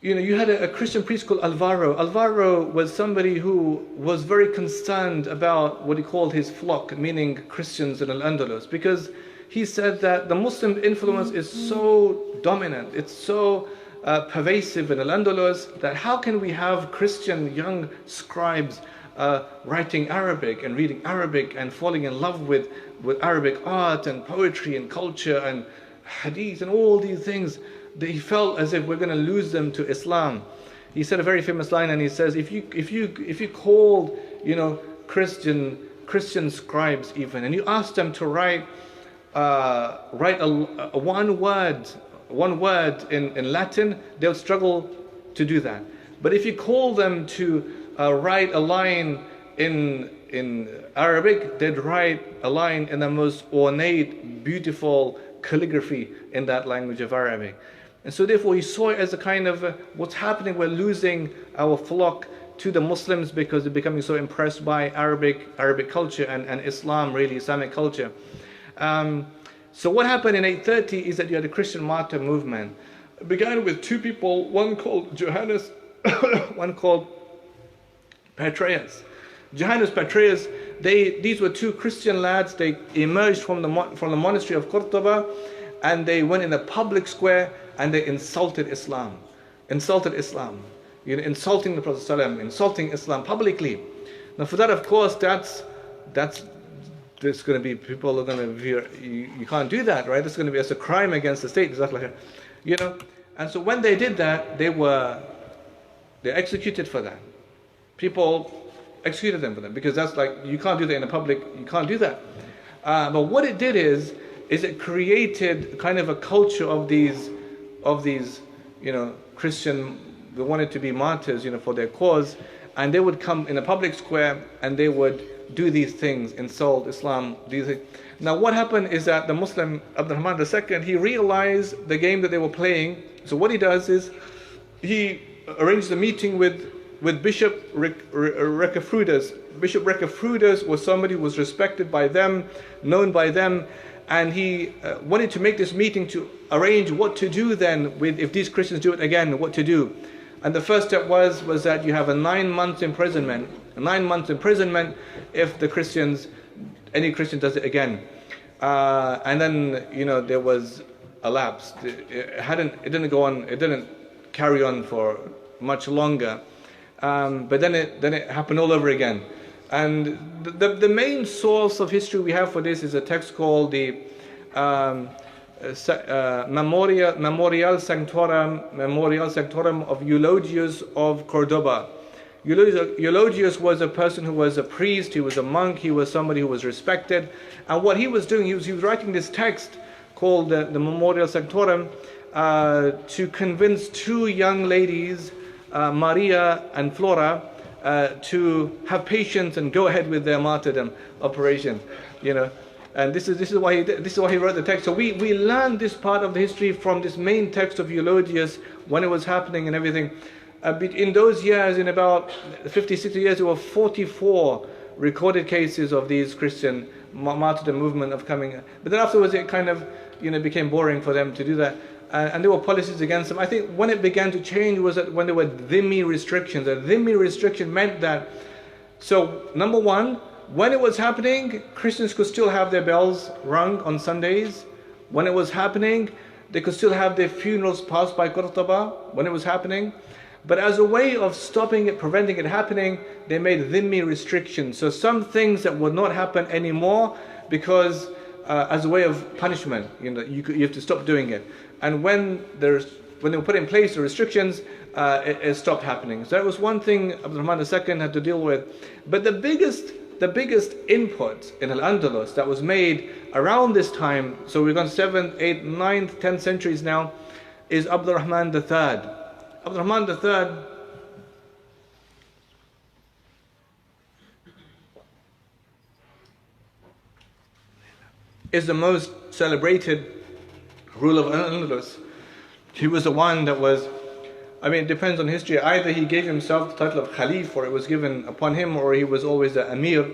You had a Christian priest called Alvaro. Alvaro was somebody who was very concerned about what he called his flock, meaning Christians in Al-Andalus, because he said that the Muslim influence is so dominant, it's so pervasive in Al-Andalus, that how can we have Christian young scribes writing Arabic and reading Arabic and falling in love with Arabic art and poetry and culture and hadith and all these things? He felt as if we're going to lose them to Islam. He said a very famous line, and he says, if you called Christian scribes even, and you asked them to write one word in Latin, they'll struggle to do that. But if you call them to write a line in Arabic, they'd write a line in the most ornate, beautiful calligraphy in that language of Arabic. And so therefore he saw it as a kind of what's happening, we're losing our flock to the Muslims because they're becoming so impressed by Arabic culture and Islam, really Islamic culture. So what happened in 830 is that you had a Christian martyr movement. It began with two people, one called Johannes, one called Petraeus. Johannes, Petraeus, these were two Christian lads. They emerged from the monastery of Cordoba, and they went in a public square and they insulted Islam. Insulting the Prophet ﷺ, insulting Islam publicly. Now for that, of course, there's going to be people are going to view, you can't do that, right? It's going to be as a crime against the state, And so when they did that, they're executed for that. People executed them for that, because that's like, you can't do that in the public, you can't do that. But what it did is it created kind of a culture of these Christian, they wanted to be martyrs, for their cause, and they would come in a public square and they would do these things, insult Islam, these things. Now what happened is that the Muslim Abdurrahman II, he realized the game that they were playing. So what he does is he arranged a meeting with Bishop Recafrudas. Bishop Recafrudas was somebody who was respected by them, known by them, and he wanted to make this meeting to arrange what to do then with, if these Christians do it again, what to do. And the first step was that you have a 9-month imprisonment, if any Christian does it again. And then, there was a lapse. It didn't carry on for much longer. But then it happened all over again. And the main source of history we have for this is a text called the Memorial Sanctorum of Eulogius of Cordoba. Eulogius was a person who was a priest, he was a monk, he was somebody who was respected. And what he was doing, he was writing this text called the Memorial Sanctorum to convince 2 young ladies, Maria and Flora, to have patience and go ahead with their martyrdom operation, And this is why he wrote the text. So we learned this part of the history from this main text of Eulogius when it was happening and everything. In those years, in about 50, 60 years, there were 44 recorded cases of these Christian martyrdom movement of coming. But then afterwards, it kind of became boring for them to do that. And there were policies against them. I think when it began to change was that when there were dhimmi restrictions. A dhimmi restriction meant that, so number one, when it was happening, Christians could still have their bells rung on Sundays. When it was happening, they could still have their funerals passed by Qurtuba when it was happening. But as a way of stopping it, preventing it happening, they made dhimmi restrictions. So some things that would not happen anymore because as a way of punishment, you have to stop doing it. And when they were put in place the restrictions, it stopped happening. So that was one thing Abdurrahman II had to deal with. But the biggest input in Al-Andalus that was made around this time, so we've gone 7th, 8th, 9th, 10th centuries now, is Abdurrahman III. Abdurrahman III is the most celebrated ruler of Al-Andalus. He was the one that was, it depends on history. Either he gave himself the title of Khalif, or it was given upon him, or he was always the Amir.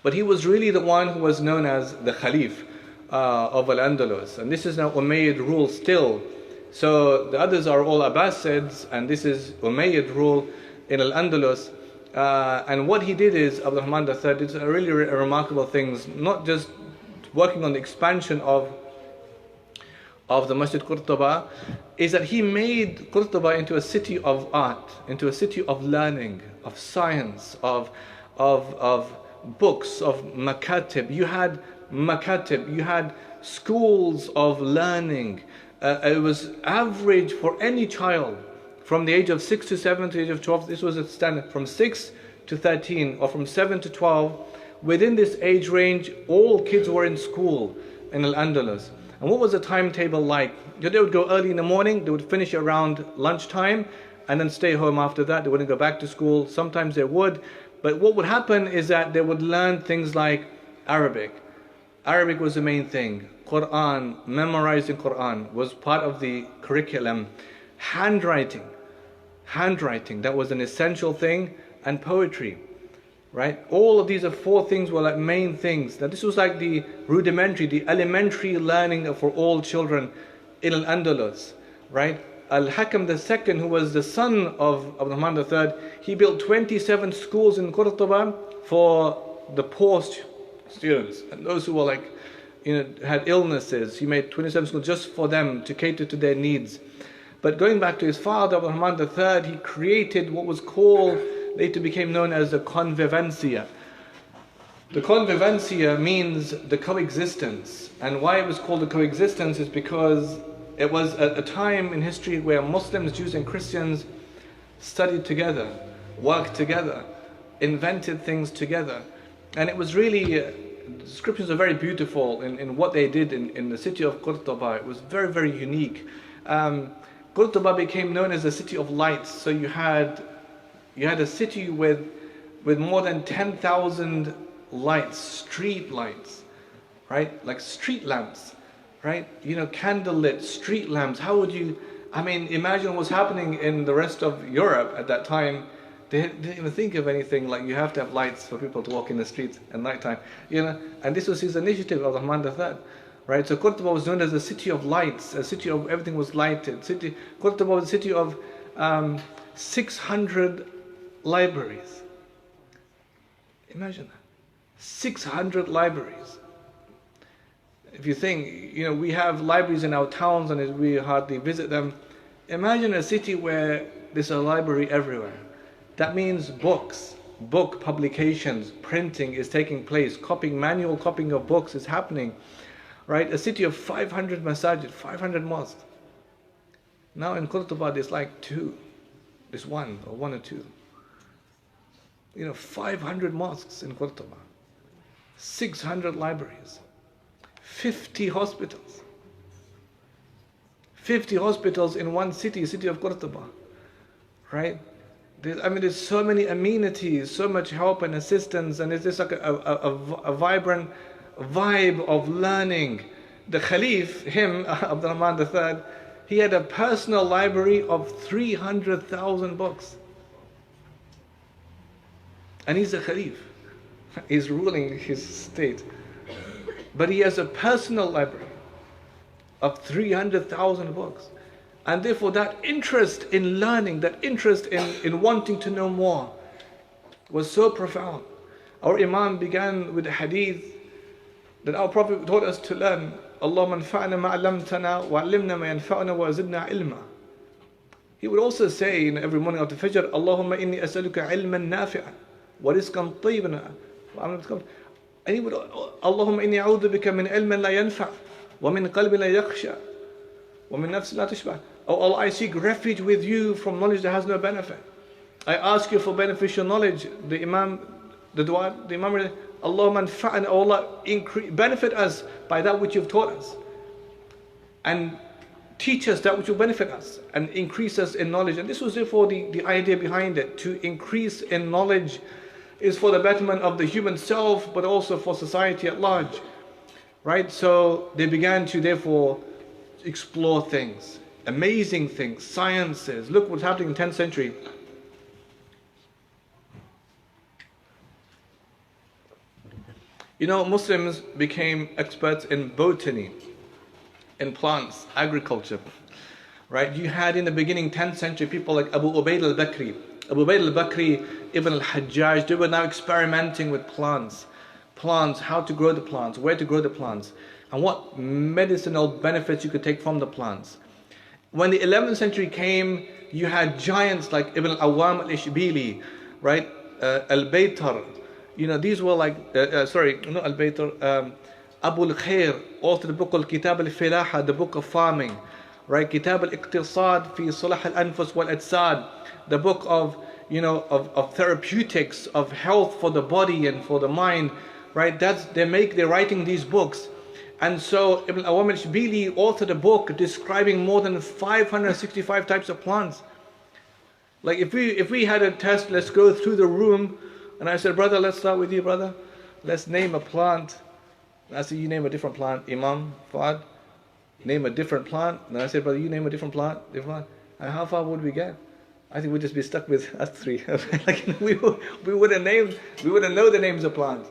But he was really the one who was known as the Khalif of Al-Andalus. And this is now Umayyad rule still. So the others are all Abbasids, and this is Umayyad rule in Al-Andalus. And what he did is, Abdurrahman III did really remarkable things, not just working on the expansion of the Masjid Qurtuba, is that he made Qurtuba into a city of art, into a city of learning, of science, of books, of makatib. You had makatib, you had schools of learning. It was average for any child from the age of 6 to 7 to the age of 12. This was a standard from 6 to 13 or from 7 to 12. Within this age range, all kids were in school in Al-Andalus. And what was the timetable like? They would go early in the morning, they would finish around lunchtime, and then stay home after that. They wouldn't go back to school. Sometimes they would. But what would happen is that they would learn things like Arabic. Arabic was the main thing. Quran, memorizing Quran was part of the curriculum. Handwriting, that was an essential thing, and poetry. Right? All of these are 4 things were like main things. Now this was like the rudimentary, the elementary learning for all children in Al-Andalus. Right? Al-Hakam II, who was the son of Abdurrahman III, he built 27 schools in Qurtuba for the poor students and those who were had illnesses. He made 27 schools just for them to cater to their needs. But going back to his father, Abdurrahman III, he created what was called, later became known as the convivencia. The convivencia means the coexistence. And why it was called the coexistence is because it was a time in history where Muslims, Jews and Christians studied together, worked together, invented things together. And it was really, the descriptions are very beautiful in what they did in the city of Qurtuba. It was very, very unique. Qurtuba became known as the city of lights. So you had You had a city with more than 10,000 lights, street lights, right? Like street lamps, right? You know, candlelit street lamps. How would you, I mean, imagine what's happening in the rest of Europe at that time. They didn't even think of anything like you have to have lights for people to walk in the streets at night time, you know. And this was his initiative of Uthman Lateef, right? So Qurtuba was known as a city of lights, a city of everything was lighted. Qurtuba was a city of 600 libraries. Imagine that, 600 libraries. If you think, you know, we have libraries in our towns and we hardly visit them. Imagine a city where there's a library everywhere. That means books, book publications, printing is taking place, manual copying of books is happening, right? A city of 500 masajid, 500 mosques. Now in Qurtuba there's like two, there's one or two. You know, 500 mosques in Qurtuba, 600 libraries, 50 hospitals. 50 hospitals in one city of Qurtuba, right? There's so many amenities, so much help and assistance, and it's just like a vibrant vibe of learning. The Khalif, Abdurrahman III, he had a personal library of 300,000 books. And he's a Khalif. He's ruling his state. But he has a personal library of 300,000 books. And therefore that interest in learning, that interest in wanting to know more was so profound. Our Imam began with a hadith that our Prophet taught us to learn. Allahumma anfa'na ma 'allamtana wa 'allimna ma yanfa'una wa zidna ilma. He would also say in every morning after Fajr, Allahumma inni as'aluka ilman nafi'an wa rizqan tayyiban. And he would, Allahumma inni a'udhu bika min ilmin la yanfa' wa min qalbin la yakhsha wa min nafsin la tashba'. Oh Allah, I seek refuge with you from knowledge that has no benefit. I ask you for beneficial knowledge. The Imam, Allahumma anfa'na, oh Allah, benefit us by that which you've taught us. And teach us that which will benefit us and increase us in knowledge. And this was therefore the idea behind it. To increase in knowledge is for the betterment of the human self, but also for society at large. Right? So they began to therefore explore things. Amazing things, sciences. Look what's happening in the 10th century. You know, Muslims became experts in botany, in plants, agriculture. Right? You had in the beginning 10th century people like Abu Ubaid al-Bakri. Abu Ubaid al-Bakri, Ibn al-Hajjaj, they were now experimenting with plants. Plants, how to grow the plants, where to grow the plants, and what medicinal benefits you could take from the plants. When the 11th century came, you had giants like Ibn al-Awwam al-Ishbili, right? Al-Baytar. You know, these were like, not Al-Baytar, Abu al-Khair, authored the book Kitab al-Filaha, the book of farming, right? Kitab al-Iqtisad fi Salah al-Anfus wal-Ajsad, the book of, you know, of therapeutics, of health for the body and for the mind, right? They're writing these books. And so Ibn Awam al-Shibili authored a book describing more than 565 types of plants. Like if we had a test, let's go through the room, and I said, brother, let's start with you, brother. Let's name a plant. And I said, you name a different plant. Imam, Fuad, name a different plant. And I said, brother, you name a different plant. And how far would we get? I think we'd just be stuck with us three. Like, we wouldn't know the names of plants.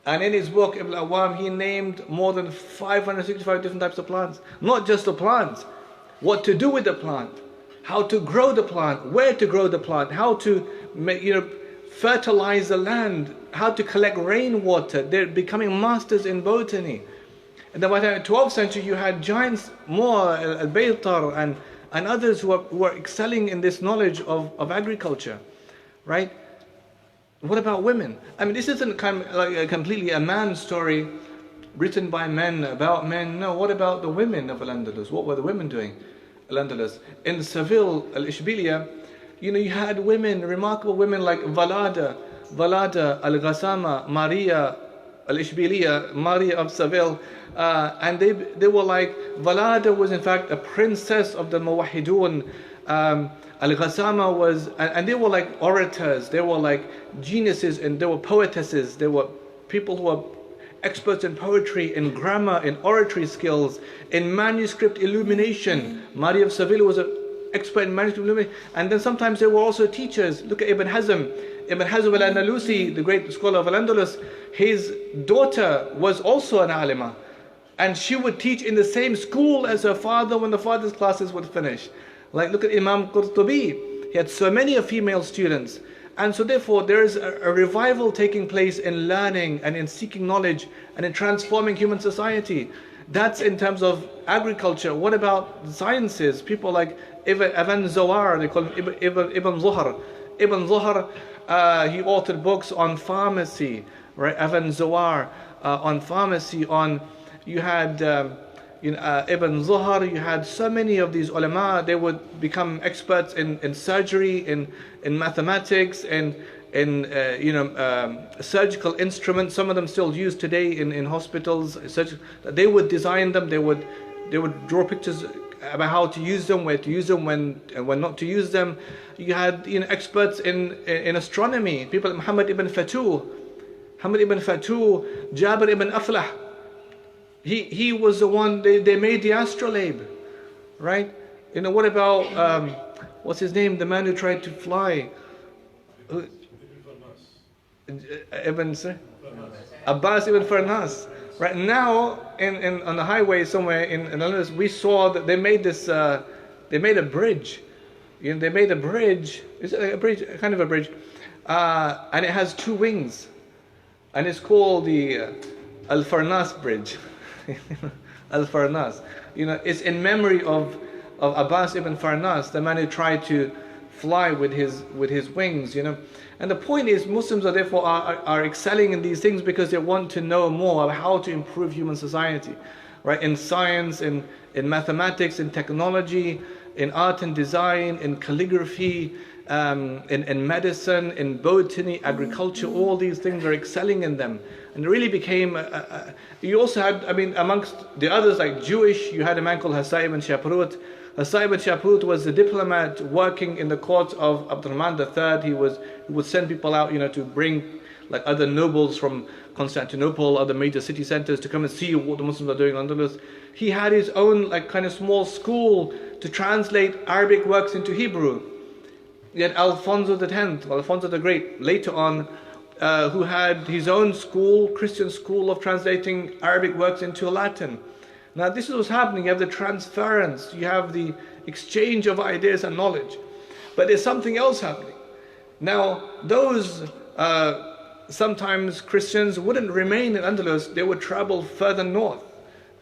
And in his book, Ibn Awam, he named more than 565 different types of plants. Not just the plants, what to do with the plant, how to grow the plant, where to grow the plant, how to fertilize the land, how to collect rainwater. They're becoming masters in botany. And then by the 12th century, you had giants more, Al-Baytar and others who are excelling in this knowledge of agriculture, right? What about women? I mean, this isn't kind of like completely a man's story written by men about men. No, what about the women of Al-Andalus? What were the women doing? Al-Andalus. In Seville, Al-Ishbiliya, you know, you had women, remarkable women like Valada, Al-Ghassama, Maria Al-Ishbiliya, Maria of Seville, and they were like, Valada was in fact a princess of the Muwahhidun, Al-Ghasama was, and they were like orators, they were like geniuses, and they were poetesses, they were people who were experts in poetry, in grammar, in oratory skills, in manuscript illumination. Maria of Seville was an expert in manuscript illumination. And then sometimes they were also teachers. Look at Ibn Hazm. Ibn Hazm al-Andalusi, the great scholar of Al-Andalus, his daughter was also an alima. And she would teach in the same school as her father when the father's classes would finish. Like, look at Imam Qurtubi. He had so many female students. And so therefore there is a revival taking place in learning and in seeking knowledge and in transforming human society. That's in terms of agriculture. What about sciences? People like Ibn Zawar, they call him Ibn Zuhr. Ibn Zuhr, he authored books on pharmacy, right? Ibn Zawar on pharmacy, you had Ibn Zuhr, you had so many of these ulama. They would become experts in surgery, in mathematics, in surgical instruments. Some of them still used today in hospitals. They would design them. They would draw pictures about how to use them, where to use them, when not to use them. You had experts in astronomy. People like Muhammad ibn Fatuh, Jabir ibn Aflah. He was the one, they made the astrolabe, right? What about, what's his name? The man who tried to fly. Abbas ibn Farnas. Right now, on the highway somewhere in Al-Andalus, we saw that they made this, they made a bridge. They made a bridge, is it a bridge? Kind of a bridge. And it has two wings. And it's called the Al-Farnas Bridge. Al-Farnas. It's in memory of Abbas ibn Farnas, the man who tried to fly with his wings. And the point is, Muslims are therefore are excelling in these things because they want to know more about how to improve human society, right? In science, in mathematics, in technology, in art and design, in calligraphy, in medicine, in botany, agriculture. All these things are excelling in them. And it really became, you also had, amongst the others, like Jewish, you had a man called Hassan ibn Shaprut. Hassan ibn Shaprut was a diplomat working in the court of Abdurrahman III. He would send people out, to bring like other nobles from Constantinople, other major city centers, to come and see what the Muslims are doing in Andalus. He had his own like kind of small school to translate Arabic works into Hebrew. You had Alfonso the Great, later on, who had his own school, Christian school of translating Arabic works into Latin. Now this is what's happening. You have the transference, you have the exchange of ideas and knowledge. But there's something else happening. Now those, sometimes Christians wouldn't remain in Andalus, they would travel further north,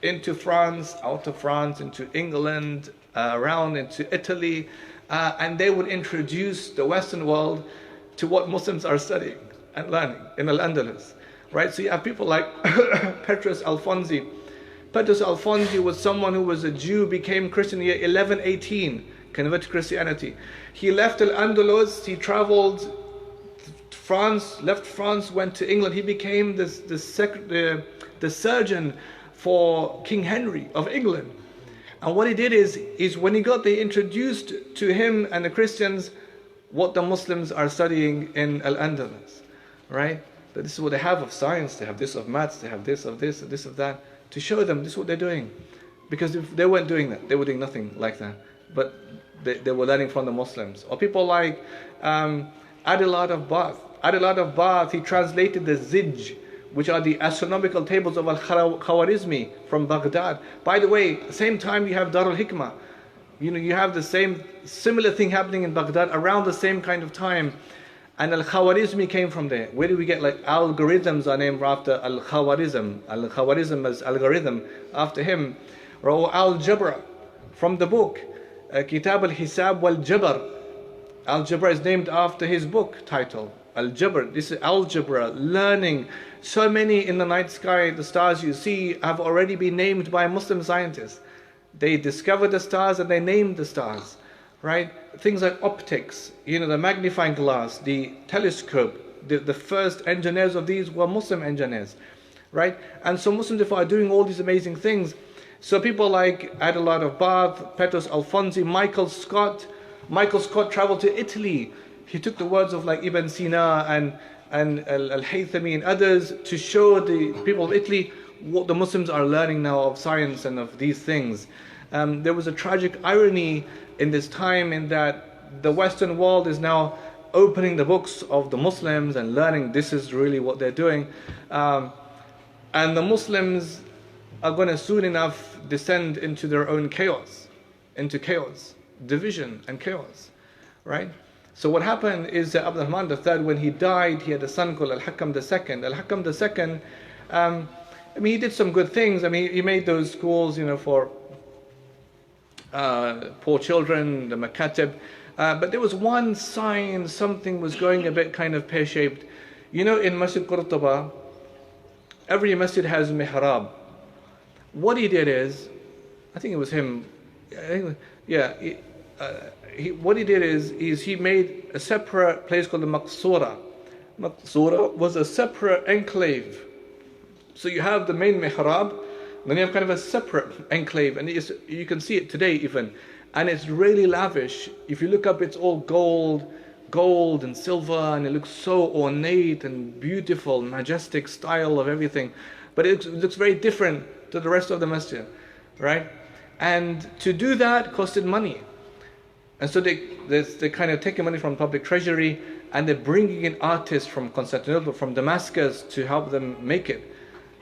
into France, out of France, into England, around into Italy, and they would introduce the Western world to what Muslims are studying and learning in Al-Andalus, right? So you have people like Petrus Alfonsi. Petrus Alfonsi was someone who was a Jew, became Christian in the year 1118, converted to Christianity. He left Al-Andalus, he traveled France, left France, went to England. He became the surgeon for King Henry of England. And what he did is when he got there, introduced to him and the Christians what the Muslims are studying in Al-Andalus, right? That this is what they have of science, they have this of maths, they have this of this, and this of that, to show them this is what they're doing. Because if they weren't doing that, they were doing nothing like that. But they were learning from the Muslims. Or people like Adilad of Bath. Adilad of Bath, he translated the Zij, which are the astronomical tables of Al-Khawarizmi from Baghdad. By the way, same time you have Darul Hikmah. You have the similar thing happening in Baghdad around the same kind of time. And Al-Khawarizmi came from there. Where do we get like algorithms are named after Al-Khawarizm. Al-Khawarizm is algorithm after him. Or Al-Jabra from the book Kitab al-Hisab wal-Jabr. Al-Jabr is named after his book title. Al-Jabr, this is algebra, learning. So many in the night sky, the stars you see have already been named by Muslim scientists. They discovered the stars and they named the stars, right? Things like optics, the magnifying glass, the telescope, the first engineers of these were Muslim engineers, right? And so Muslims therefore are doing all these amazing things. So people like Adilad of Bath, Petrus Alfonsi, Michael Scott, Michael Scott traveled to Italy. He took the words of like Ibn Sina and Al-Haythami and others to show the people of Italy what the Muslims are learning now of science and of these things. There was a tragic irony in this time in that the Western world is now opening the books of the Muslims and learning this is really what they're doing. And the Muslims are going to soon enough descend into their own chaos, division and chaos, right? So what happened is that Abd al-Rahman III, when he died, he had a son called Al-Hakam II. Al-Hakam II, I mean, he did some good things. I mean, he made those schools, you know, for poor children, the makatib. But there was one sign something was going a bit kind of pear-shaped. You know, in Masjid Qurtuba, every masjid has mihrab. What he did is, I think it was him, what he did is he made a separate place called the Maqsura. Maqsura was a separate enclave. So you have the main mihrab, then you have kind of a separate enclave, and you can see it today even. And it's really lavish. If you look up, it's all gold and silver, and it looks so ornate and beautiful, majestic style of everything. But it looks very different to the rest of the masjid, right? And to do that costed money. And so they kind of taking money from public treasury, and they're bringing in artists from Constantinople, from Damascus, to help them make it.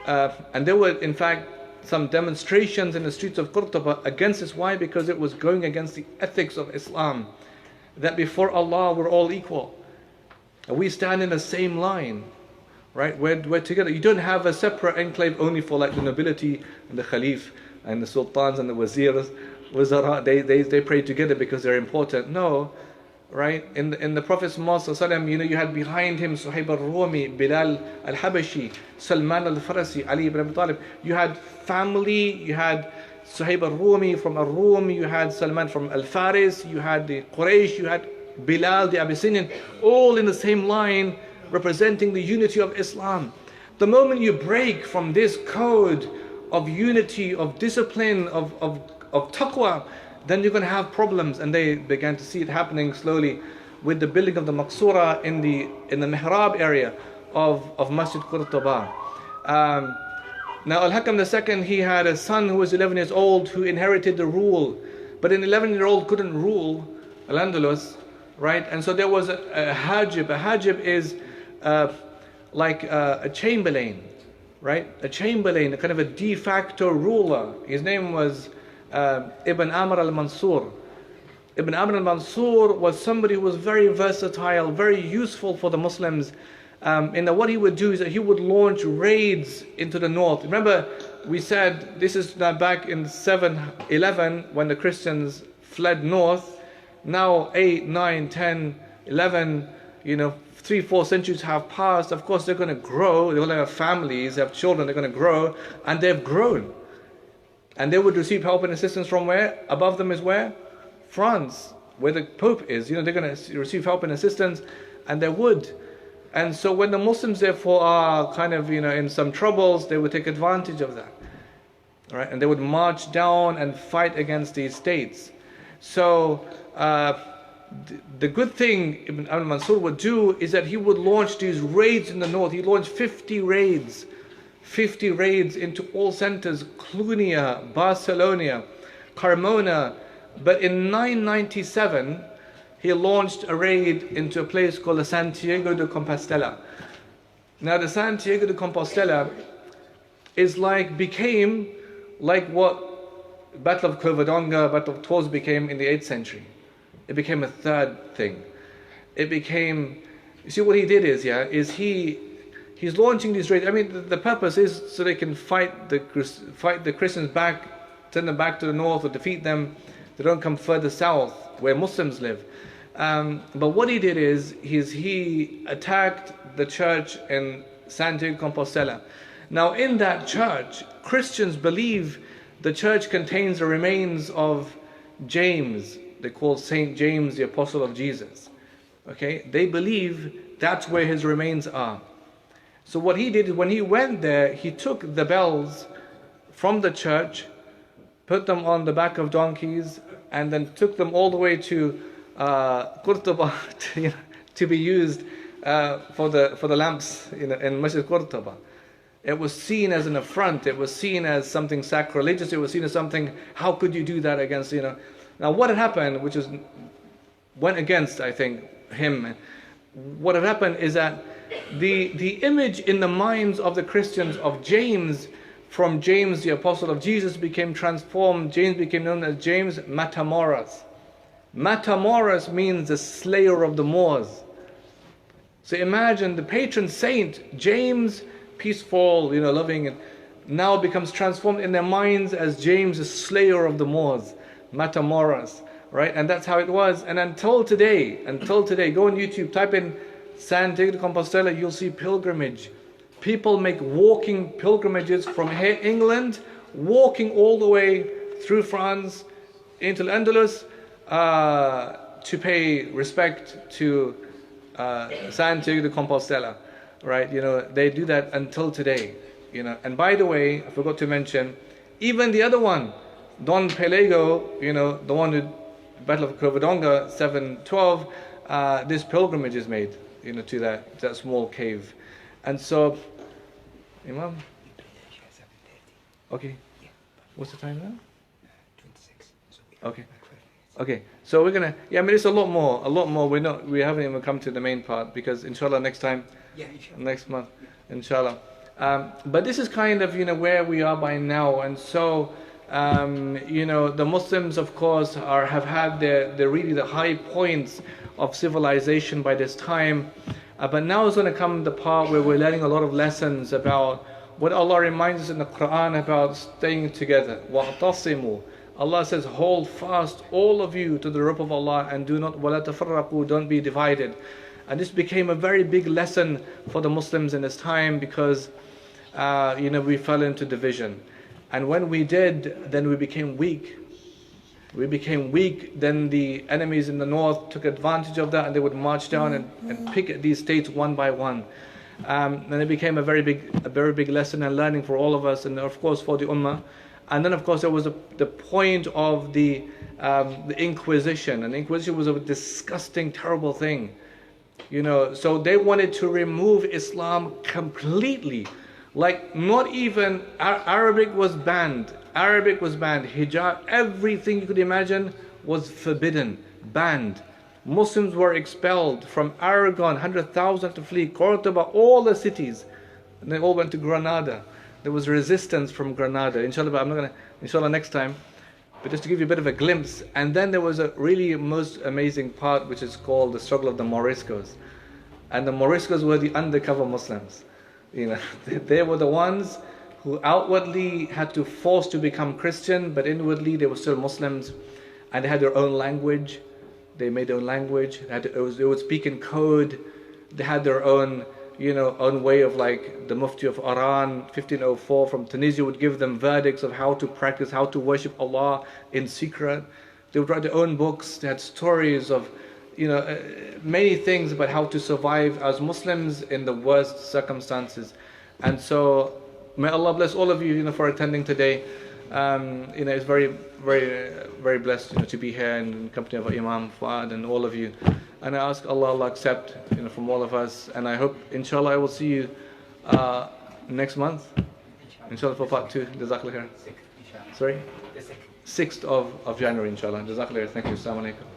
And there were, in fact, some demonstrations in the streets of Qurtuba against this. Why? Because it was going against the ethics of Islam, that before Allah we're all equal. And we stand in the same line, right? We're together. You don't have a separate enclave only for like the nobility and the Khalif and the sultans and the wazirs. Wazara, they pray together because they're important. No, right? In the Prophet's Mosque, you know, you had behind him Suhaib al-Rumi, Bilal al-Habashi, Salman al-Farasi, Ali ibn Abi Talib. You had family, you had Suhaib al-Rumi from al-Rum, you had Salman from al-Faris, you had the Quraysh, you had Bilal the Abyssinian, all in the same line representing the unity of Islam. The moment you break from this code of unity, of discipline, of taqwa, then you're going to have problems. And they began to see it happening slowly with the building of the Maqsura in the mihrab area of Masjid Qurtuba. Now Al-Hakam II, he had a son who was 11 years old who inherited the rule, but an 11-year-old couldn't rule Al-Andalus, right? And so there was a hajib. A hajib is like a chamberlain, right? A chamberlain, a kind of a de facto ruler. His name was Ibn Amr al-Mansur. Ibn Amr al-Mansur was somebody who was very versatile, very useful for the Muslims. In that what he would do is that he would launch raids into the north. Remember, we said this is now back in 711 when the Christians fled north. Now 8, 9, 10, 11, 3-4 centuries have passed. Of course, they're going to grow. They're going to have families, they have children. They're going to grow, and they've grown. And they would receive help and assistance from where? Above them is where? France, where the Pope is. They're going to receive help and assistance, and they would. And so when the Muslims therefore are kind of in some troubles, they would take advantage of that, right? And they would march down and fight against these states. So the good thing Ibn al-Mansur would do is that he would launch these raids in the north. He launched 50 raids into all centers: Clunia, Barcelona, Carmona. But in 997 he launched a raid into a place called the Santiago de Compostela. Now the Santiago de Compostela became like what Battle of Covadonga, Battle of Tours became in the 8th century. It became a third thing. It became, you see what he did is he's launching these raids. I mean, the purpose is so they can fight the Christians back, send them back to the north or defeat them. They don't come further south where Muslims live. But what he did is he attacked the church in Santiago de Compostela. Now in that church, Christians believe the church contains the remains of James. They call Saint James the Apostle of Jesus. Okay, they believe that's where his remains are. So what he did, when he went there, he took the bells from the church, put them on the back of donkeys, and then took them all the way to Qurtuba to be used for the lamps in Masjid Qurtuba. It was seen as an affront. It was seen as something sacrilegious. It was seen as something, how could you do that against, Now what had happened, which went against, I think, him. What had happened is that the image in the minds of the Christians of James, from James the apostle of Jesus, became transformed. James became known as James Matamoras. Matamoras means the slayer of the Moors. So imagine the patron saint, James, peaceful, loving, and now becomes transformed in their minds as James, the slayer of the Moors, Matamoras, right? And that's how it was. And until today, go on YouTube, type in Santiago de Compostela, you'll see pilgrimage. People make walking pilgrimages from here, England, walking all the way through France into Al-Andalus to pay respect to Santiago de Compostela, right? They do that until today, And by the way, I forgot to mention, even the other one, Don Pelego, the one who Battle of Covadonga 712, this pilgrimage is made, to that small cave. And so, Imam? Okay. What's the time now? 26. Okay. Okay. So we're gonna. It's a lot more. We haven't even come to the main part because inshallah next time. Yeah, inshallah. Next month, inshallah. But this is kind of where we are by now, and so. The Muslims, of course, have had the high points of civilization by this time. But now is going to come the part where we're learning a lot of lessons about what Allah reminds us in the Quran about staying together. وَاعْتَصِمُوا. Allah says, hold fast, all of you, to the rope of Allah, and do not, وَلَا تَفَرَّقُوا, don't be divided. And this became a very big lesson for the Muslims in this time because, we fell into division. And when we did, then we became weak. Then the enemies in the north took advantage of that and they would march down and pick at these states one by one. And it became a very big lesson and learning for all of us and of course for the Ummah. And then of course there was the point of the Inquisition. And the Inquisition was a disgusting, terrible thing. So they wanted to remove Islam completely. Like not even Arabic was banned. Hijab, everything you could imagine was forbidden, banned. Muslims were expelled from Aragon, 100,000 to flee, Cordoba, all the cities. And they all went to Granada. There was resistance from Granada. Inshallah, but I'm not going to, inshallah next time. But just to give you a bit of a glimpse. And then there was a really most amazing part which is called the struggle of the Moriscos. And the Moriscos were the undercover Muslims. They were the ones who outwardly had to force to become Christian, but inwardly they were still Muslims, and they had their own language. They made their own language. They would speak in code. They had their own, own way of, like the Mufti of Iran, 1504 from Tunisia would give them verdicts of how to practice, how to worship Allah in secret. They would write their own books. They had stories of many things about how to survive as Muslims in the worst circumstances. And so may Allah bless all of you, for attending today. It's very, very, very blessed, to be here in company of Imam Fuad and all of you. And I ask Allah accept, from all of us. And I hope, inshallah, I will see you next month. Inshallah for part 2. Jazakallah khair. Sorry? 6th of January, inshallah. Jazakallah khair. Thank you. Assalamu alaikum.